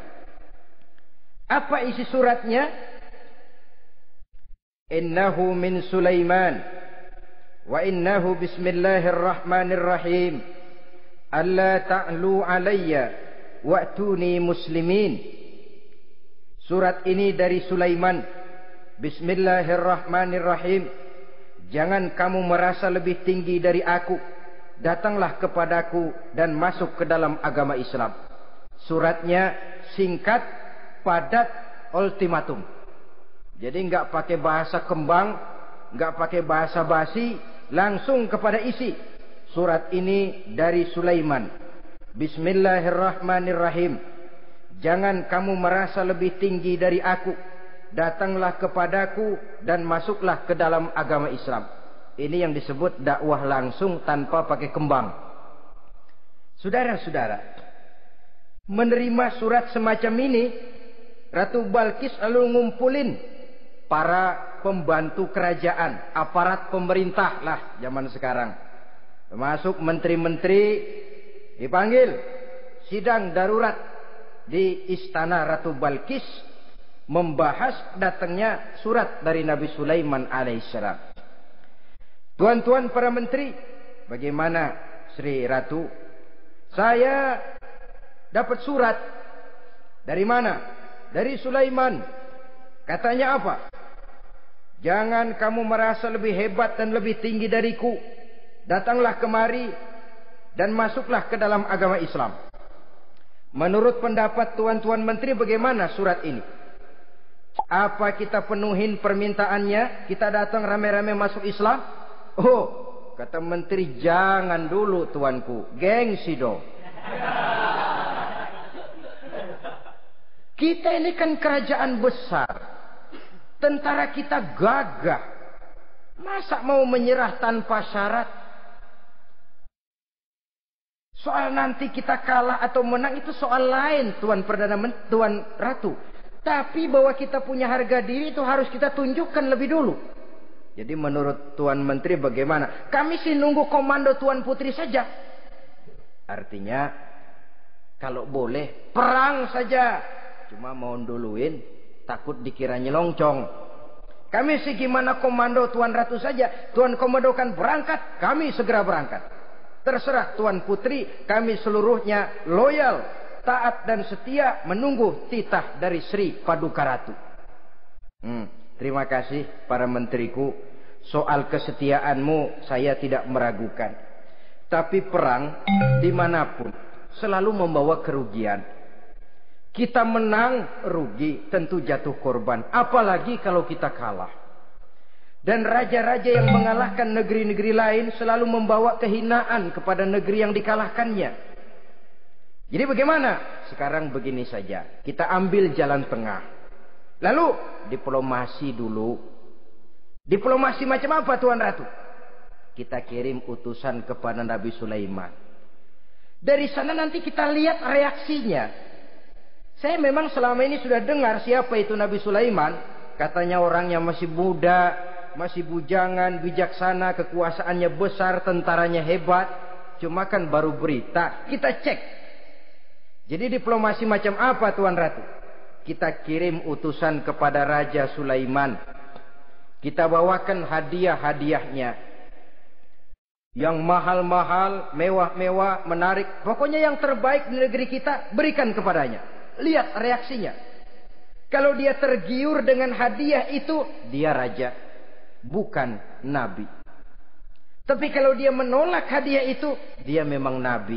Apa isi suratnya? Innahu min Sulaiman wa innahu bismillahirrahmanirrahim. Alla ta'lu alayya wa'tuni muslimin. Surat ini dari Sulaiman. Bismillahirrahmanirrahim. Jangan kamu merasa lebih tinggi dari aku. Datanglah kepadaku dan masuk ke dalam agama Islam. Suratnya singkat, padat, ultimatum. Jadi enggak pakai bahasa kembang, enggak pakai bahasa basi, langsung kepada isi. Surat ini dari Sulaiman. Bismillahirrahmanirrahim. Jangan kamu merasa lebih tinggi dari aku. Datanglah kepadaku dan masuklah ke dalam agama Islam. Ini yang disebut dakwah langsung tanpa pakai kembang. Saudara-saudara, menerima surat semacam ini, Ratu Balqis lalu ngumpulin para pembantu kerajaan, aparat pemerintah lah zaman sekarang. Termasuk menteri-menteri dipanggil, sidang darurat di istana Ratu Balqis, membahas datangnya surat dari Nabi Sulaiman alaihissalam. Tuan-tuan para menteri, bagaimana Sri Ratu? Saya dapat surat. Dari mana? Dari Sulaiman. Katanya apa? Jangan kamu merasa lebih hebat dan lebih tinggi dariku. Datanglah kemari dan masuklah ke dalam agama Islam. Menurut pendapat tuan-tuan menteri, bagaimana surat ini? Apa kita penuhin permintaannya? Kita datang rame-rame masuk Islam? Oh, kata menteri, jangan dulu tuanku, gengsi dong. Kita ini kan kerajaan besar, tentara kita gagah, masa mau menyerah tanpa syarat? Soal nanti kita kalah atau menang itu soal lain, Tuan Perdana Menteri, Tuan Ratu. Tapi bahwa kita punya harga diri itu harus kita tunjukkan lebih dulu. Jadi menurut Tuan Menteri bagaimana? Kami sih nunggu komando Tuan Putri saja. Artinya kalau boleh perang saja. Cuma mau duluin takut dikira nyelongcong. Kami sih gimana komando Tuan Ratu saja. Tuan komandokan berangkat, kami segera berangkat. Terserah Tuan Putri, kami seluruhnya loyal, taat dan setia menunggu titah dari Sri Paduka Ratu. Terima kasih para menteriku. Soal kesetiaanmu saya tidak meragukan. Tapi perang dimanapun selalu membawa kerugian. Kita menang rugi, tentu jatuh korban. Apalagi kalau kita kalah. Dan raja-raja yang mengalahkan negeri-negeri lain selalu membawa kehinaan kepada negeri yang dikalahkannya. Jadi bagaimana? Sekarang begini saja. Kita ambil jalan tengah. Lalu diplomasi dulu. Diplomasi macam apa Tuan Ratu? Kita kirim utusan kepada Nabi Sulaiman. Dari sana nanti kita lihat reaksinya. Saya memang selama ini sudah dengar siapa itu Nabi Sulaiman. Katanya orangnya masih muda, masih bujangan, bijaksana, kekuasaannya besar, tentaranya hebat. Cuma kan baru berita, kita cek. Jadi diplomasi macam apa Tuan Ratu? Kita kirim utusan kepada Raja Sulaiman. Kita bawakan hadiah-hadiahnya. Yang mahal-mahal, mewah-mewah, menarik. Pokoknya yang terbaik di negeri kita, berikan kepadanya. Lihat reaksinya. Kalau dia tergiur dengan hadiah itu, dia raja. Bukan nabi. Tapi kalau dia menolak hadiah itu, dia memang nabi.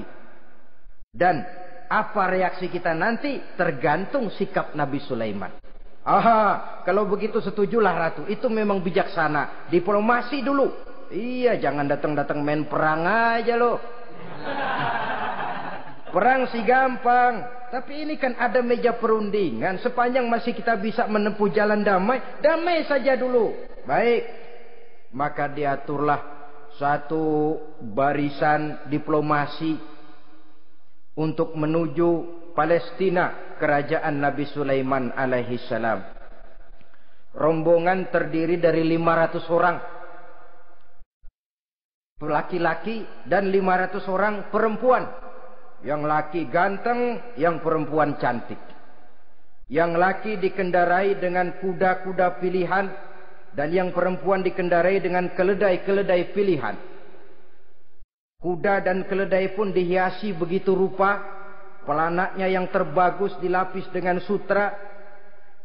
Dan apa reaksi kita nanti tergantung sikap Nabi Sulaiman. Aha, kalau begitu setujulah Ratu. Itu memang bijaksana. Diplomasi dulu. Iya, jangan datang-datang main perang aja loh. Perang sih gampang. Tapi ini kan ada meja perundingan. Sepanjang masih kita bisa menempuh jalan damai, damai saja dulu. Baik. Maka diaturlah satu barisan diplomasi untuk menuju Palestina, kerajaan Nabi Sulaiman alaihi salam. Rombongan terdiri dari 500 orang laki-laki dan 500 orang perempuan. Yang laki ganteng, yang perempuan cantik. Yang laki dikendarai dengan kuda-kuda pilihan dan yang perempuan dikendarai dengan keledai-keledai pilihan. Kuda dan keledai pun dihiasi begitu rupa. Pelanaknya yang terbagus dilapis dengan sutra.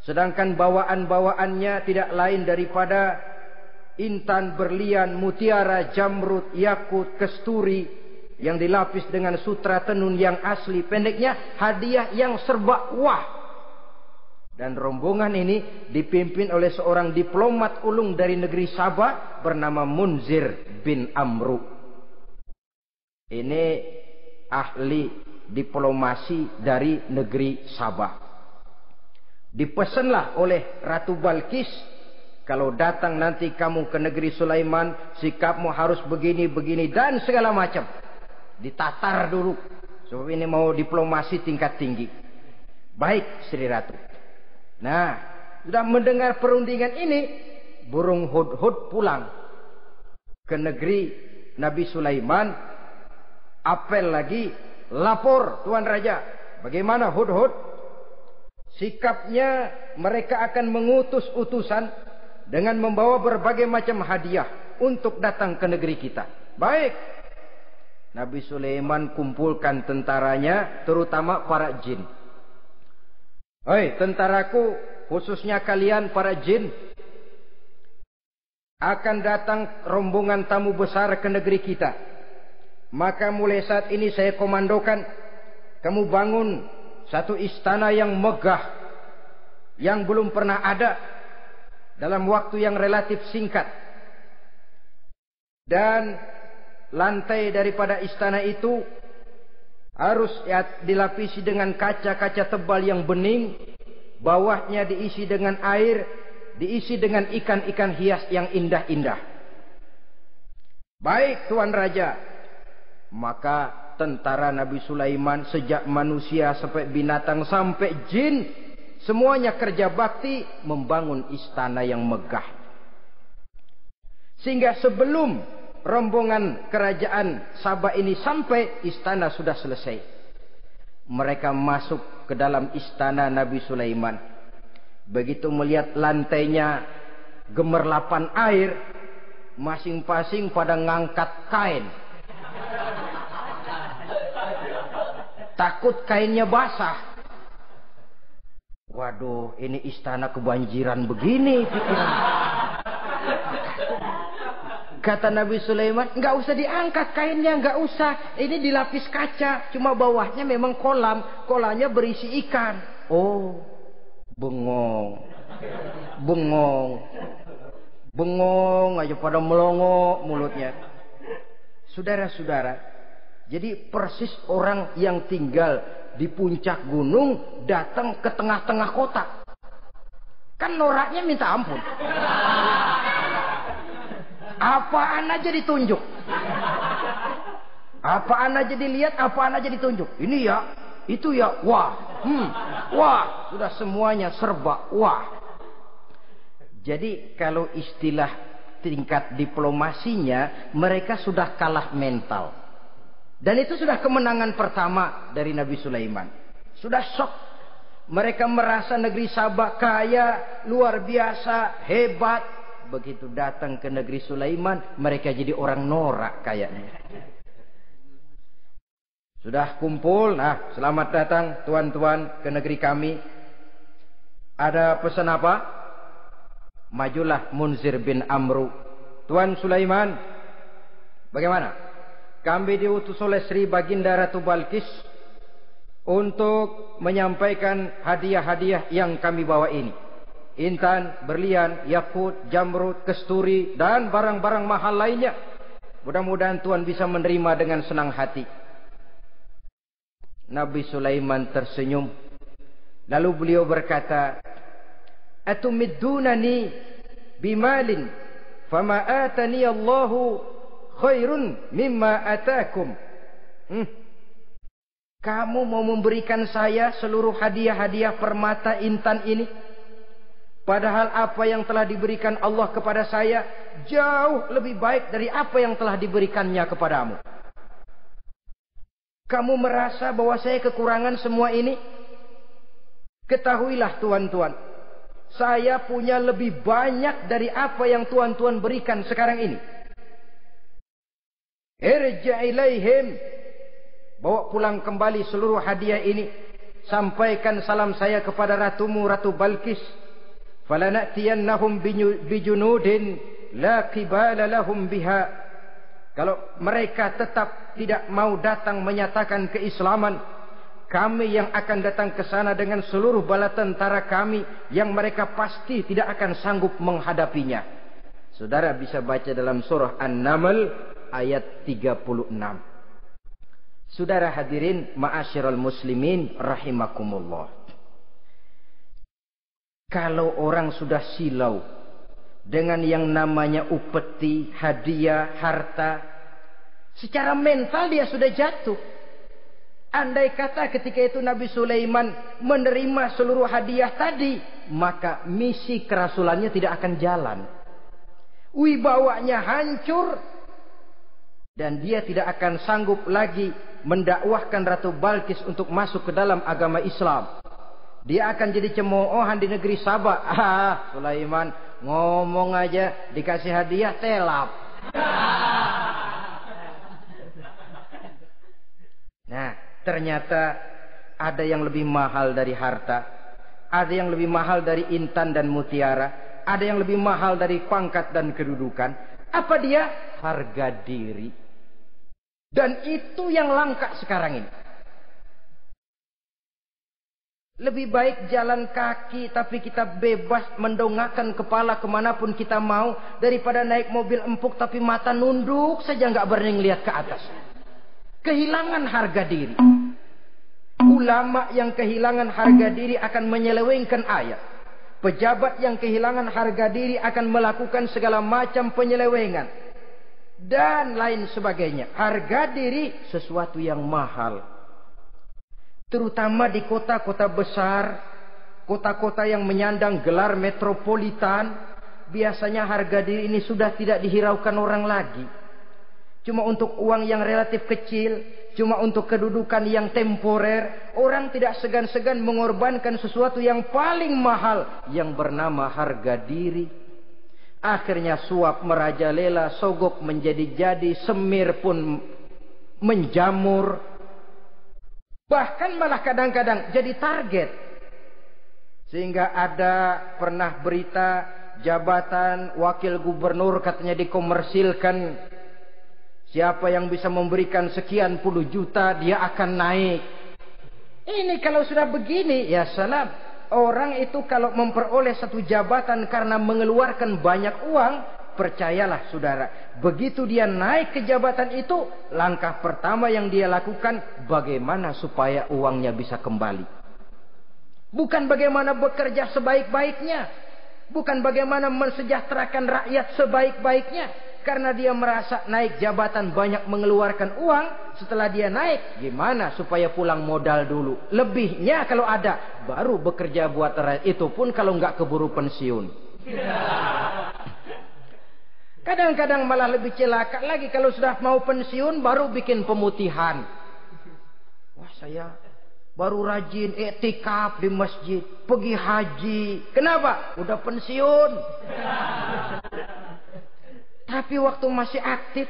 Sedangkan bawaan-bawaannya tidak lain daripada intan, berlian, mutiara, jamrud, yakut, kesturi yang dilapis dengan sutra tenun yang asli. Pendeknya hadiah yang serba wah. Dan rombongan ini dipimpin oleh seorang diplomat ulung dari negeri Sabah bernama Munzir bin Amru. Ini ahli diplomasi dari negeri Sabah. Dipesanlah oleh Ratu Balkis, kalau datang nanti kamu ke negeri Sulaiman, sikapmu harus begini, begini dan segala macam. Ditatar dulu. Sebab ini mau diplomasi tingkat tinggi. Baik Sri Ratu. Nah, sudah mendengar perundingan ini, burung hudhud pulang ke negeri Nabi Sulaiman. Apel lagi, lapor Tuan Raja. Bagaimana hudhud? Sikapnya mereka akan mengutus utusan dengan membawa berbagai macam hadiah untuk datang ke negeri kita. Baik. Nabi Sulaiman kumpulkan tentaranya, terutama para jin. Hei tentaraku, khususnya kalian para jin, akan datang rombongan tamu besar ke negeri kita. Maka mulai saat ini saya komandokan, kamu bangun satu istana yang megah, yang belum pernah ada dalam waktu yang relatif singkat. Dan lantai daripada istana itu harus dilapisi dengan kaca-kaca tebal yang bening, bawahnya diisi dengan air, diisi dengan ikan-ikan hias yang indah-indah. Baik Tuan Raja. Maka tentara Nabi Sulaiman, sejak manusia sampai binatang sampai jin, semuanya kerja bakti membangun istana yang megah. Sehingga sebelum rombongan kerajaan Sabah ini sampai, istana sudah selesai. Mereka masuk ke dalam istana Nabi Sulaiman. Begitu melihat lantainya gemerlapan air, masing-masing pada ngangkat kain. Takut kainnya basah. Waduh, ini istana kebanjiran begini pikiran. Kata Nabi Sulaiman, nggak usah diangkat kainnya, nggak usah. Ini dilapis kaca, cuma bawahnya memang kolam. Kolamnya berisi ikan. Oh, bengong. Bengong aja pada melongo mulutnya. Saudara-saudara, jadi persis orang yang tinggal di puncak gunung datang ke tengah-tengah kota. Kan noraknya minta ampun. Apaan aja ditunjuk. Apaan aja dilihat, apaan aja ditunjuk. Ini ya, itu ya, wah. Wah, sudah semuanya serba wah. Jadi kalau istilah tingkat diplomasinya, mereka sudah kalah mental. Dan itu sudah kemenangan pertama dari Nabi Sulaiman. Sudah shock. Mereka merasa negeri Sabah kaya, luar biasa, hebat. Begitu datang ke negeri Sulaiman, mereka jadi orang norak kayaknya. Sudah kumpul, nah selamat datang tuan-tuan ke negeri kami. Ada pesan apa? Majulah Munzir bin Amru. Tuan Sulaiman, bagaimana? Kami diutus oleh Sri Baginda Ratu Balkis untuk menyampaikan hadiah-hadiah yang kami bawa ini. Intan, berlian, yakut, jamrud, kesturi, dan barang-barang mahal lainnya. Mudah-mudahan Tuan bisa menerima dengan senang hati. Nabi Sulaiman tersenyum. Lalu beliau berkata, "Atumiddunani bimalin, fama atani Allahu khairun mimma atakum." Kamu mau memberikan saya seluruh hadiah-hadiah permata intan ini, padahal apa yang telah diberikan Allah kepada saya jauh lebih baik dari apa yang telah diberikannya kepadamu. Kamu merasa bahwa saya kekurangan semua ini? Ketahuilah tuan-tuan, saya punya lebih banyak dari apa yang tuan-tuan berikan sekarang ini. Irja' ilaihim, bawa pulang kembali seluruh hadiah ini. Sampaikan salam saya kepada ratumu, Ratu Balkis. Falanatiyannahum bijunudin la qibala lahum biha. Kalau mereka tetap tidak mau datang menyatakan keislaman, kami yang akan datang ke sana dengan seluruh bala tentara kami yang mereka pasti tidak akan sanggup menghadapinya. Saudara bisa baca dalam surah An-Naml ayat 36. Saudara hadirin ma'asyiral muslimin rahimakumullah. Kalau orang sudah silau dengan yang namanya upeti, hadiah, harta, secara mental dia sudah jatuh. Andai kata ketika itu Nabi Sulaiman menerima seluruh hadiah tadi, maka misi kerasulannya tidak akan jalan. Wibawanya hancur, dan dia tidak akan sanggup lagi mendakwahkan Ratu Balkis untuk masuk ke dalam agama Islam. Dia akan jadi cemoohan di negeri Sabah. Sulaiman ngomong aja dikasih hadiah telap. Nah, ternyata ada yang lebih mahal dari harta, ada yang lebih mahal dari intan dan mutiara, ada yang lebih mahal dari pangkat dan kedudukan. Apa dia? Harga diri. Dan itu yang langka sekarang ini. Lebih baik jalan kaki tapi kita bebas mendongakkan kepala kemanapun kita mau, daripada naik mobil empuk tapi mata nunduk saja nggak berani lihat ke atas. Kehilangan harga diri. Ulama yang kehilangan harga diri akan menyelewengkan ayat. Pejabat yang kehilangan harga diri akan melakukan segala macam penyelewengan dan lain sebagainya. Harga diri sesuatu yang mahal. Terutama di kota-kota besar, kota-kota yang menyandang gelar metropolitan, biasanya harga diri ini sudah tidak dihiraukan orang lagi. Cuma untuk uang yang relatif kecil, cuma untuk kedudukan yang temporer, orang tidak segan-segan mengorbankan sesuatu yang paling mahal yang bernama harga diri. Akhirnya suap merajalela, sogok menjadi-jadi, semir pun menjamur. Bahkan malah kadang-kadang jadi target. Sehingga ada pernah berita jabatan wakil gubernur katanya dikomersilkan. Siapa yang bisa memberikan sekian puluh juta dia akan naik. Ini kalau sudah begini ya salam. Orang itu kalau memperoleh satu jabatan karena mengeluarkan banyak uang, percayalah saudara, begitu dia naik ke jabatan itu, langkah pertama yang dia lakukan bagaimana supaya uangnya bisa kembali. Bukan bagaimana bekerja sebaik-baiknya, bukan bagaimana mensejahterakan rakyat sebaik-baiknya. Karena dia merasa naik jabatan banyak mengeluarkan uang, setelah dia naik gimana supaya pulang modal dulu. Lebihnya kalau ada baru bekerja buat rakyat, itu pun kalau nggak keburu pensiun. Kadang-kadang malah lebih celaka lagi, kalau sudah mau pensiun baru bikin pemutihan. Wah, saya baru rajin iktikaf di masjid, pergi haji. Kenapa? Udah pensiun. Tapi waktu masih aktif,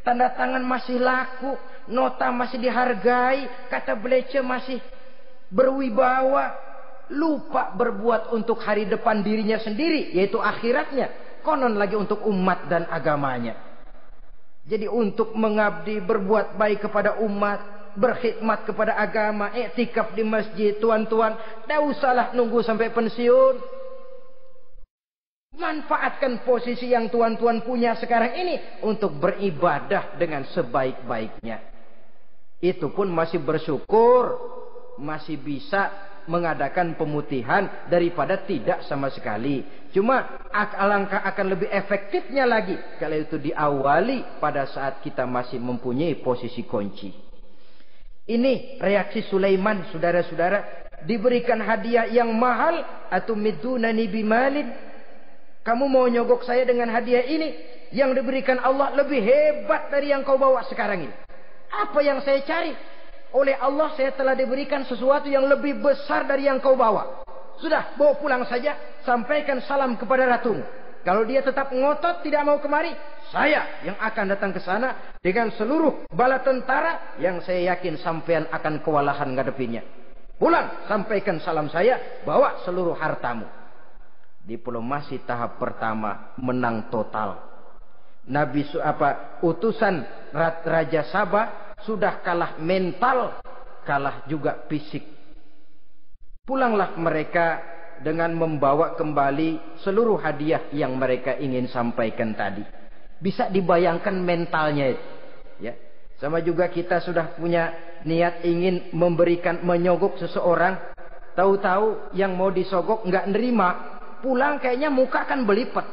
tanda tangan masih laku, nota masih dihargai, kata belece masih berwibawa, lupa berbuat untuk hari depan dirinya sendiri, yaitu akhiratnya. Konon lagi untuk umat dan agamanya. Jadi untuk mengabdi, berbuat baik kepada umat, berkhidmat kepada agama, iktikaf di masjid, tuan-tuan, tak usahlah nunggu sampai pensiun. Manfaatkan posisi yang tuan-tuan punya sekarang ini untuk beribadah dengan sebaik-baiknya. Itu pun masih bersyukur, masih bisa mengadakan pemutihan daripada tidak sama sekali. Cuma alangkah akan lebih efektifnya lagi kalau itu diawali pada saat kita masih mempunyai posisi kunci. Ini reaksi Sulaiman, saudara-saudara. Diberikan hadiah yang mahal, atau midunani bimalin. Kamu mau nyogok saya dengan hadiah ini, yang diberikan Allah lebih hebat dari yang kau bawa sekarang ini. Apa yang saya cari? Oleh Allah saya telah diberikan sesuatu yang lebih besar dari yang kau bawa. Sudah, bawa pulang saja, sampaikan salam kepada ratumu. Kalau dia tetap ngotot tidak mau kemari, saya yang akan datang ke sana dengan seluruh bala tentara yang saya yakin sampean akan kewalahan ngadepinnya. Pulang, sampaikan salam saya, bawa seluruh hartamu. Diplomasi tahap pertama menang total. Utusan Raja Sabah sudah kalah mental, kalah juga fisik. Pulanglah mereka dengan membawa kembali seluruh hadiah yang mereka ingin sampaikan tadi. Bisa dibayangkan mentalnya itu, ya. Sama juga kita sudah punya niat ingin menyogok seseorang, tahu-tahu yang mau disogok nggak nerima. Pulang kayaknya muka kan belipet.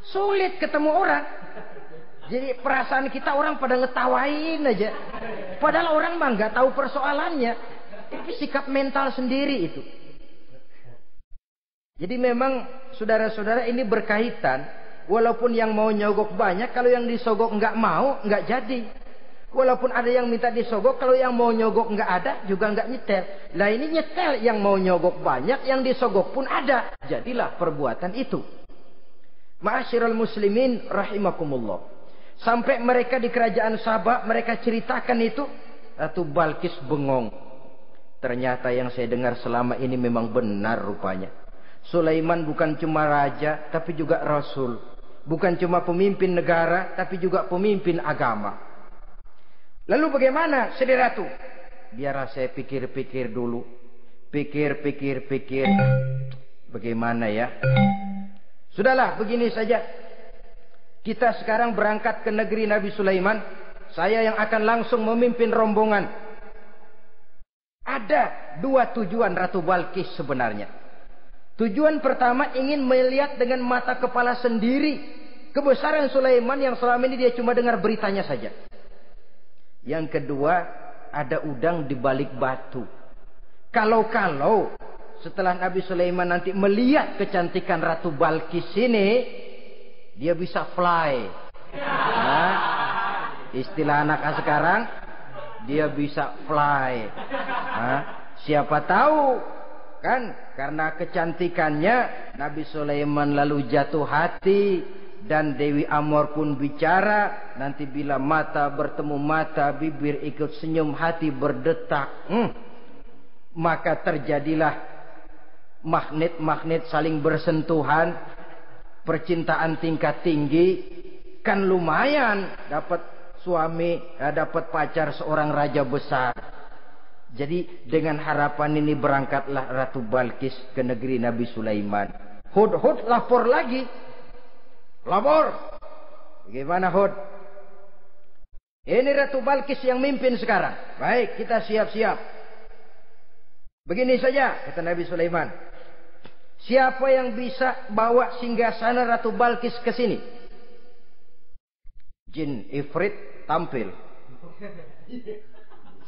Sulit ketemu orang. Jadi perasaan kita orang pada ngetawain aja. Padahal orang mah nggak tahu persoalannya. Tapi sikap mental sendiri itu. Jadi memang saudara-saudara ini berkaitan. Walaupun yang mau nyogok banyak, kalau yang disogok nggak mau, nggak jadi. Walaupun ada yang minta disogok, kalau yang mau nyogok nggak ada, juga nggak nyetel. Lah ini nyetel, yang mau nyogok banyak, yang disogok pun ada. Jadilah perbuatan itu. Ma'asyiral muslimin rahimakumullah. Sampai mereka di kerajaan Sabah, mereka ceritakan itu, Ratu Balkis bengong. Ternyata yang saya dengar selama ini memang benar rupanya. Sulaiman bukan cuma raja, tapi juga rasul. Bukan cuma pemimpin negara, tapi juga pemimpin agama. Lalu bagaimana, Saudara Ratu? biarlah saya pikir-pikir dulu. Pikir. Bagaimana ya? Sudahlah, begini saja. Kita sekarang berangkat ke negeri Nabi Sulaiman. Saya yang akan langsung memimpin rombongan. Ada 2 tujuan Ratu Balqis sebenarnya. Tujuan pertama ingin melihat dengan mata kepala sendiri kebesaran Sulaiman yang selama ini dia cuma dengar beritanya saja. Yang kedua, ada udang di balik batu. Kalau setelah Nabi Sulaiman nanti melihat kecantikan Ratu Balqis ini, dia bisa fly. Nah, istilah anak sekarang, dia bisa fly. Nah, siapa tahu kan karena kecantikannya Nabi Sulaiman lalu jatuh hati dan Dewi Amor pun bicara. Nanti bila mata bertemu mata, bibir ikut senyum, hati berdetak. Maka terjadilah magnet-magnet saling bersentuhan, percintaan tingkat tinggi. Kan lumayan dapat suami, dapat pacar seorang raja besar. Jadi dengan harapan ini berangkatlah Ratu Balqis ke negeri Nabi Sulaiman. Hud lapor lagi. Lapor. Bagaimana Hud? Ini Ratu Balqis yang mimpin sekarang. Baik, kita siap-siap. Begini saja kata Nabi Sulaiman. Siapa yang bisa bawa singgasana Ratu Balqis ke sini? Jin Ifrit tampil.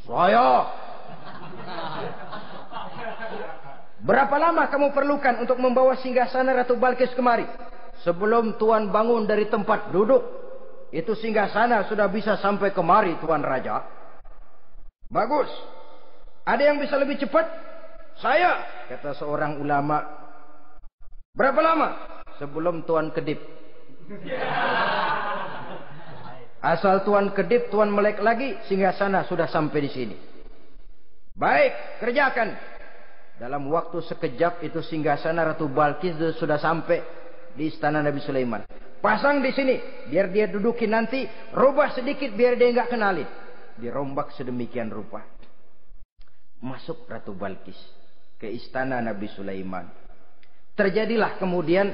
Saya. Berapa lama kamu perlukan untuk membawa singgasana Ratu Balqis kemari? Sebelum Tuan bangun dari tempat duduk, itu singgasana sudah bisa sampai kemari, Tuan Raja. Bagus. Ada yang bisa lebih cepat? Saya, kata seorang ulama. Berapa lama? Sebelum Tuan kedip. Asal Tuan kedip, Tuan melek lagi, singgasana sudah sampai di sini. Baik, kerjakan. Dalam waktu sekejap itu singgasana Ratu Balqis sudah sampai di istana Nabi Sulaiman. Pasang di sini, biar dia dudukin nanti. Rubah sedikit biar dia nggak kenalin. Dirombak sedemikian rupa. Masuk Ratu Balqis ke istana Nabi Sulaiman. Terjadilah kemudian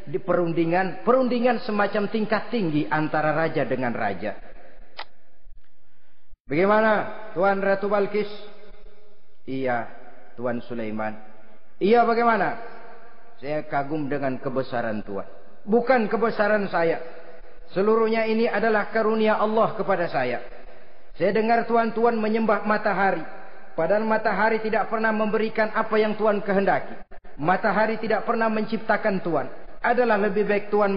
di perundingan semacam tingkat tinggi antara raja dengan raja. Bagaimana Tuan Ratu Balqis? Iya, Tuan Sulaiman. Iya, bagaimana? Saya kagum dengan kebesaran Tuan. Bukan kebesaran saya. Seluruhnya ini adalah karunia Allah kepada saya. Saya dengar Tuan menyembah matahari. Padahal matahari tidak pernah memberikan apa yang Tuan kehendaki. Matahari tidak pernah menciptakan Tuan. Adalah lebih baik Tuan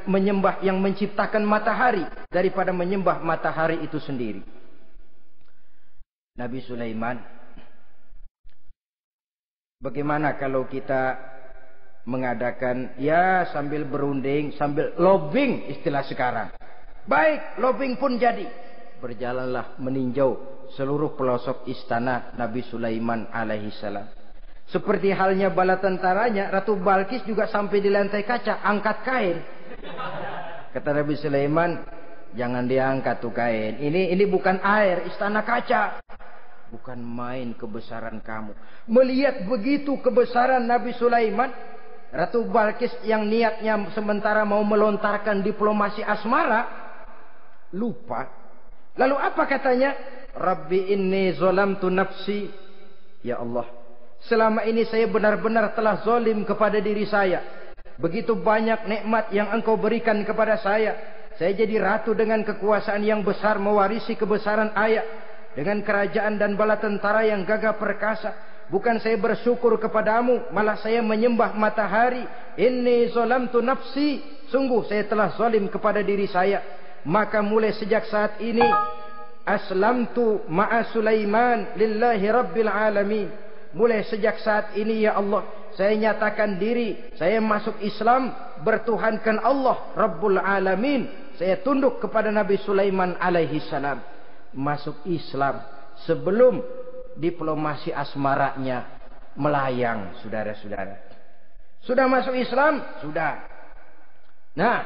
menyembah yang menciptakan matahari daripada menyembah matahari itu sendiri. Nabi Sulaiman, bagaimana kalau kita mengadakan ya sambil berunding, sambil lobbying istilah sekarang. Baik, lobbying pun jadi. Berjalanlah meninjau seluruh pelosok istana Nabi Sulaiman alaihi salam. Seperti halnya bala tentaranya, Ratu Balqis juga sampai di lantai kaca, angkat kain. Kata Nabi Sulaiman, jangan diangkat tuh kain. Ini bukan air, istana kaca. Bukan main kebesaran kamu. Melihat begitu kebesaran Nabi Sulaiman, Ratu Balqis yang niatnya sementara mau melontarkan diplomasi asmara, lupa. Lalu apa katanya? Rabbi inni zolamtu nafsi. Ya Allah, selama ini saya benar-benar telah zolim kepada diri saya. Begitu banyak nikmat yang Engkau berikan kepada saya. Saya jadi ratu dengan kekuasaan yang besar, mewarisi kebesaran ayah. Dengan kerajaan dan bala tentara yang gagah perkasa. Bukan saya bersyukur kepadamu, malah saya menyembah matahari. Inni zolamtu nafsi. Sungguh saya telah zalim kepada diri saya. Maka mulai sejak saat ini, aslamtu ma'a Sulaiman lillahi rabbil alamin. Mulai sejak saat ini ya Allah, saya nyatakan diri, saya masuk Islam, bertuhankan Allah Rabbul Alamin. Saya tunduk kepada Nabi Sulaiman alaihi salam. Masuk Islam sebelum diplomasi asmaranya melayang, saudara-saudara. Sudah masuk Islam? Sudah. Nah,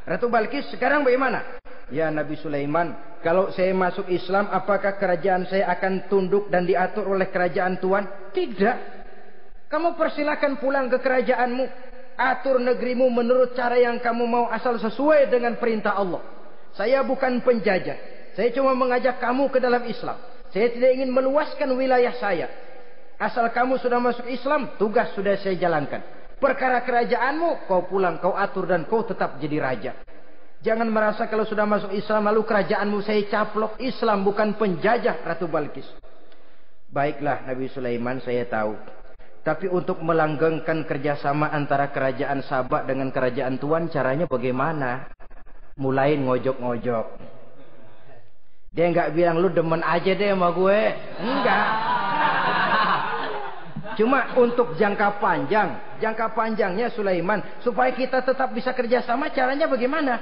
Ratu Balqis sekarang bagaimana? Ya Nabi Sulaiman, Kalau saya masuk Islam, apakah kerajaan saya akan tunduk dan diatur oleh kerajaan Tuhan? Tidak. Kamu persilakan pulang ke kerajaanmu. Atur negerimu menurut cara yang kamu mau, asal sesuai dengan perintah Allah. Saya bukan penjajah. Saya cuma mengajak kamu ke dalam Islam. Saya tidak ingin meluaskan wilayah saya. Asal kamu sudah masuk Islam, tugas sudah saya jalankan. Perkara kerajaanmu, kau pulang, kau atur, dan kau tetap jadi raja. Jangan merasa kalau sudah masuk Islam lalu kerajaanmu saya caplok. Islam bukan penjajah, Ratu Balkis. Baiklah Nabi Sulaiman, saya tahu. Tapi untuk melanggengkan kerjasama antara kerajaan Sabah dengan kerajaan Tuhan, caranya bagaimana? Mulai ngojok-ngojok. Dia nggak bilang lu demen aja deh sama gue. Enggak. Cuma untuk jangka panjang. Jangka panjangnya Sulaiman, supaya kita tetap bisa kerjasama, caranya bagaimana?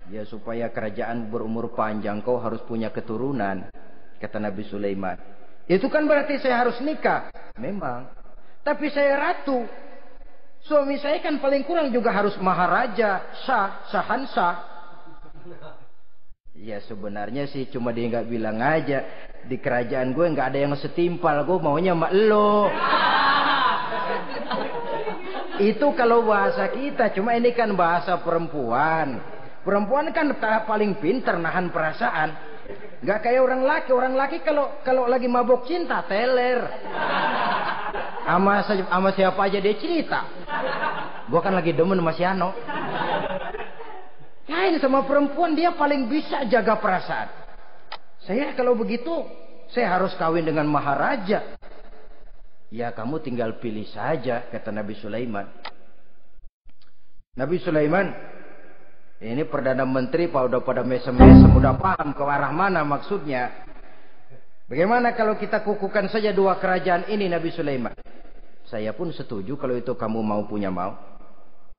Ya supaya kerajaan berumur panjang, kau harus punya keturunan, kata Nabi Sulaiman. Itu kan berarti saya harus nikah. Memang. Tapi saya ratu. Suami saya kan paling kurang juga harus maharaja, sahansah. Ya sebenarnya sih cuma dia nggak bilang aja. Di kerajaan gue nggak ada yang setimpal. Gue maunya sama elo. Itu kalau bahasa kita. Cuma ini kan bahasa perempuan. Perempuan kan paling pintar nahan perasaan. Nggak kayak orang laki. Orang laki kalau lagi mabok cinta teler. Sama siapa aja dia cerita. Gue kan lagi demen sama si Ano. Lain sama perempuan, dia paling bisa jaga perasaan. Saya kalau begitu, saya harus kawin dengan maharaja. Ya kamu tinggal pilih saja, kata Nabi Sulaiman. Nabi Sulaiman, ini Perdana Menteri udah pada mesem-mesem, udah paham ke arah mana maksudnya. Bagaimana kalau kita kukuhkan saja dua kerajaan ini, Nabi Sulaiman? Saya pun setuju kalau itu kamu punya mau.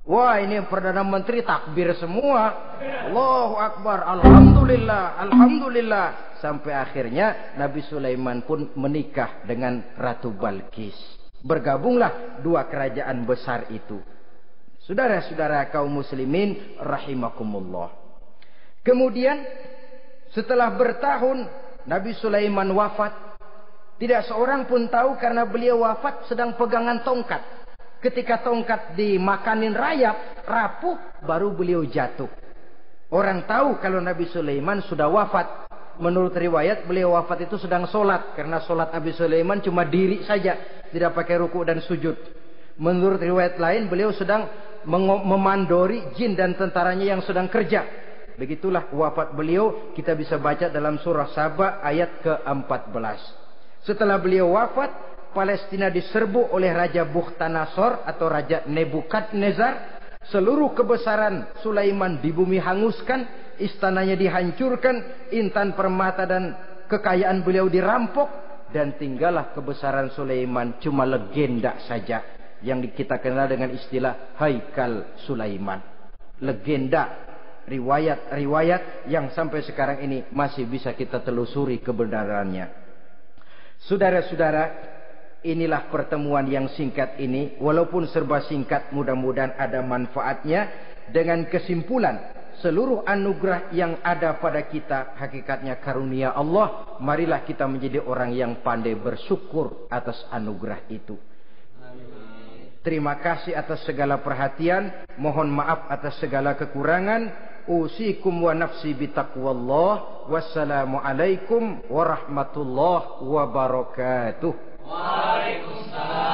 Wah, ini Perdana Menteri takbir semua. Allahu Akbar, Alhamdulillah, Alhamdulillah. Sampai akhirnya Nabi Sulaiman pun menikah dengan Ratu Balkis. Bergabunglah dua kerajaan besar itu. Saudara-saudara kaum muslimin rahimakumullah. Kemudian setelah bertahun Nabi Sulaiman wafat. Tidak seorang pun tahu karena beliau wafat sedang pegangan tongkat. Ketika tongkat dimakanin rayap, rapuh, baru beliau jatuh. Orang tahu kalau Nabi Sulaiman sudah wafat. Menurut riwayat beliau wafat itu sedang sholat. Karena sholat Nabi Sulaiman cuma diri saja. Tidak pakai ruku dan sujud. Menurut riwayat lain beliau sedang memandori jin dan tentaranya yang sedang kerja. Begitulah wafat beliau. Kita bisa baca dalam surah Saba ayat ke-14. Setelah beliau wafat, Palestina diserbu oleh Raja Bukhtanasor atau Raja Nebukadnezar. Seluruh kebesaran Sulaiman di bumi hanguskan, istananya dihancurkan, intan permata dan kekayaan beliau dirampok, dan tinggallah kebesaran Sulaiman cuma legenda saja yang kita kenal dengan istilah Haikal Sulaiman. Legenda, riwayat-riwayat yang sampai sekarang ini masih bisa kita telusuri kebenarannya. Saudara-saudara, inilah pertemuan yang singkat ini. Walaupun serba singkat, mudah-mudahan ada manfaatnya. Dengan kesimpulan, seluruh anugerah yang ada pada kita hakikatnya karunia Allah. Marilah kita menjadi orang yang pandai bersyukur atas anugerah itu. Terima kasih atas segala perhatian. Mohon maaf atas segala kekurangan. Usikum wa nafsi bitaqwallah. Wassalamualaikum warahmatullahi wabarakatuh. Waalaikumsalam.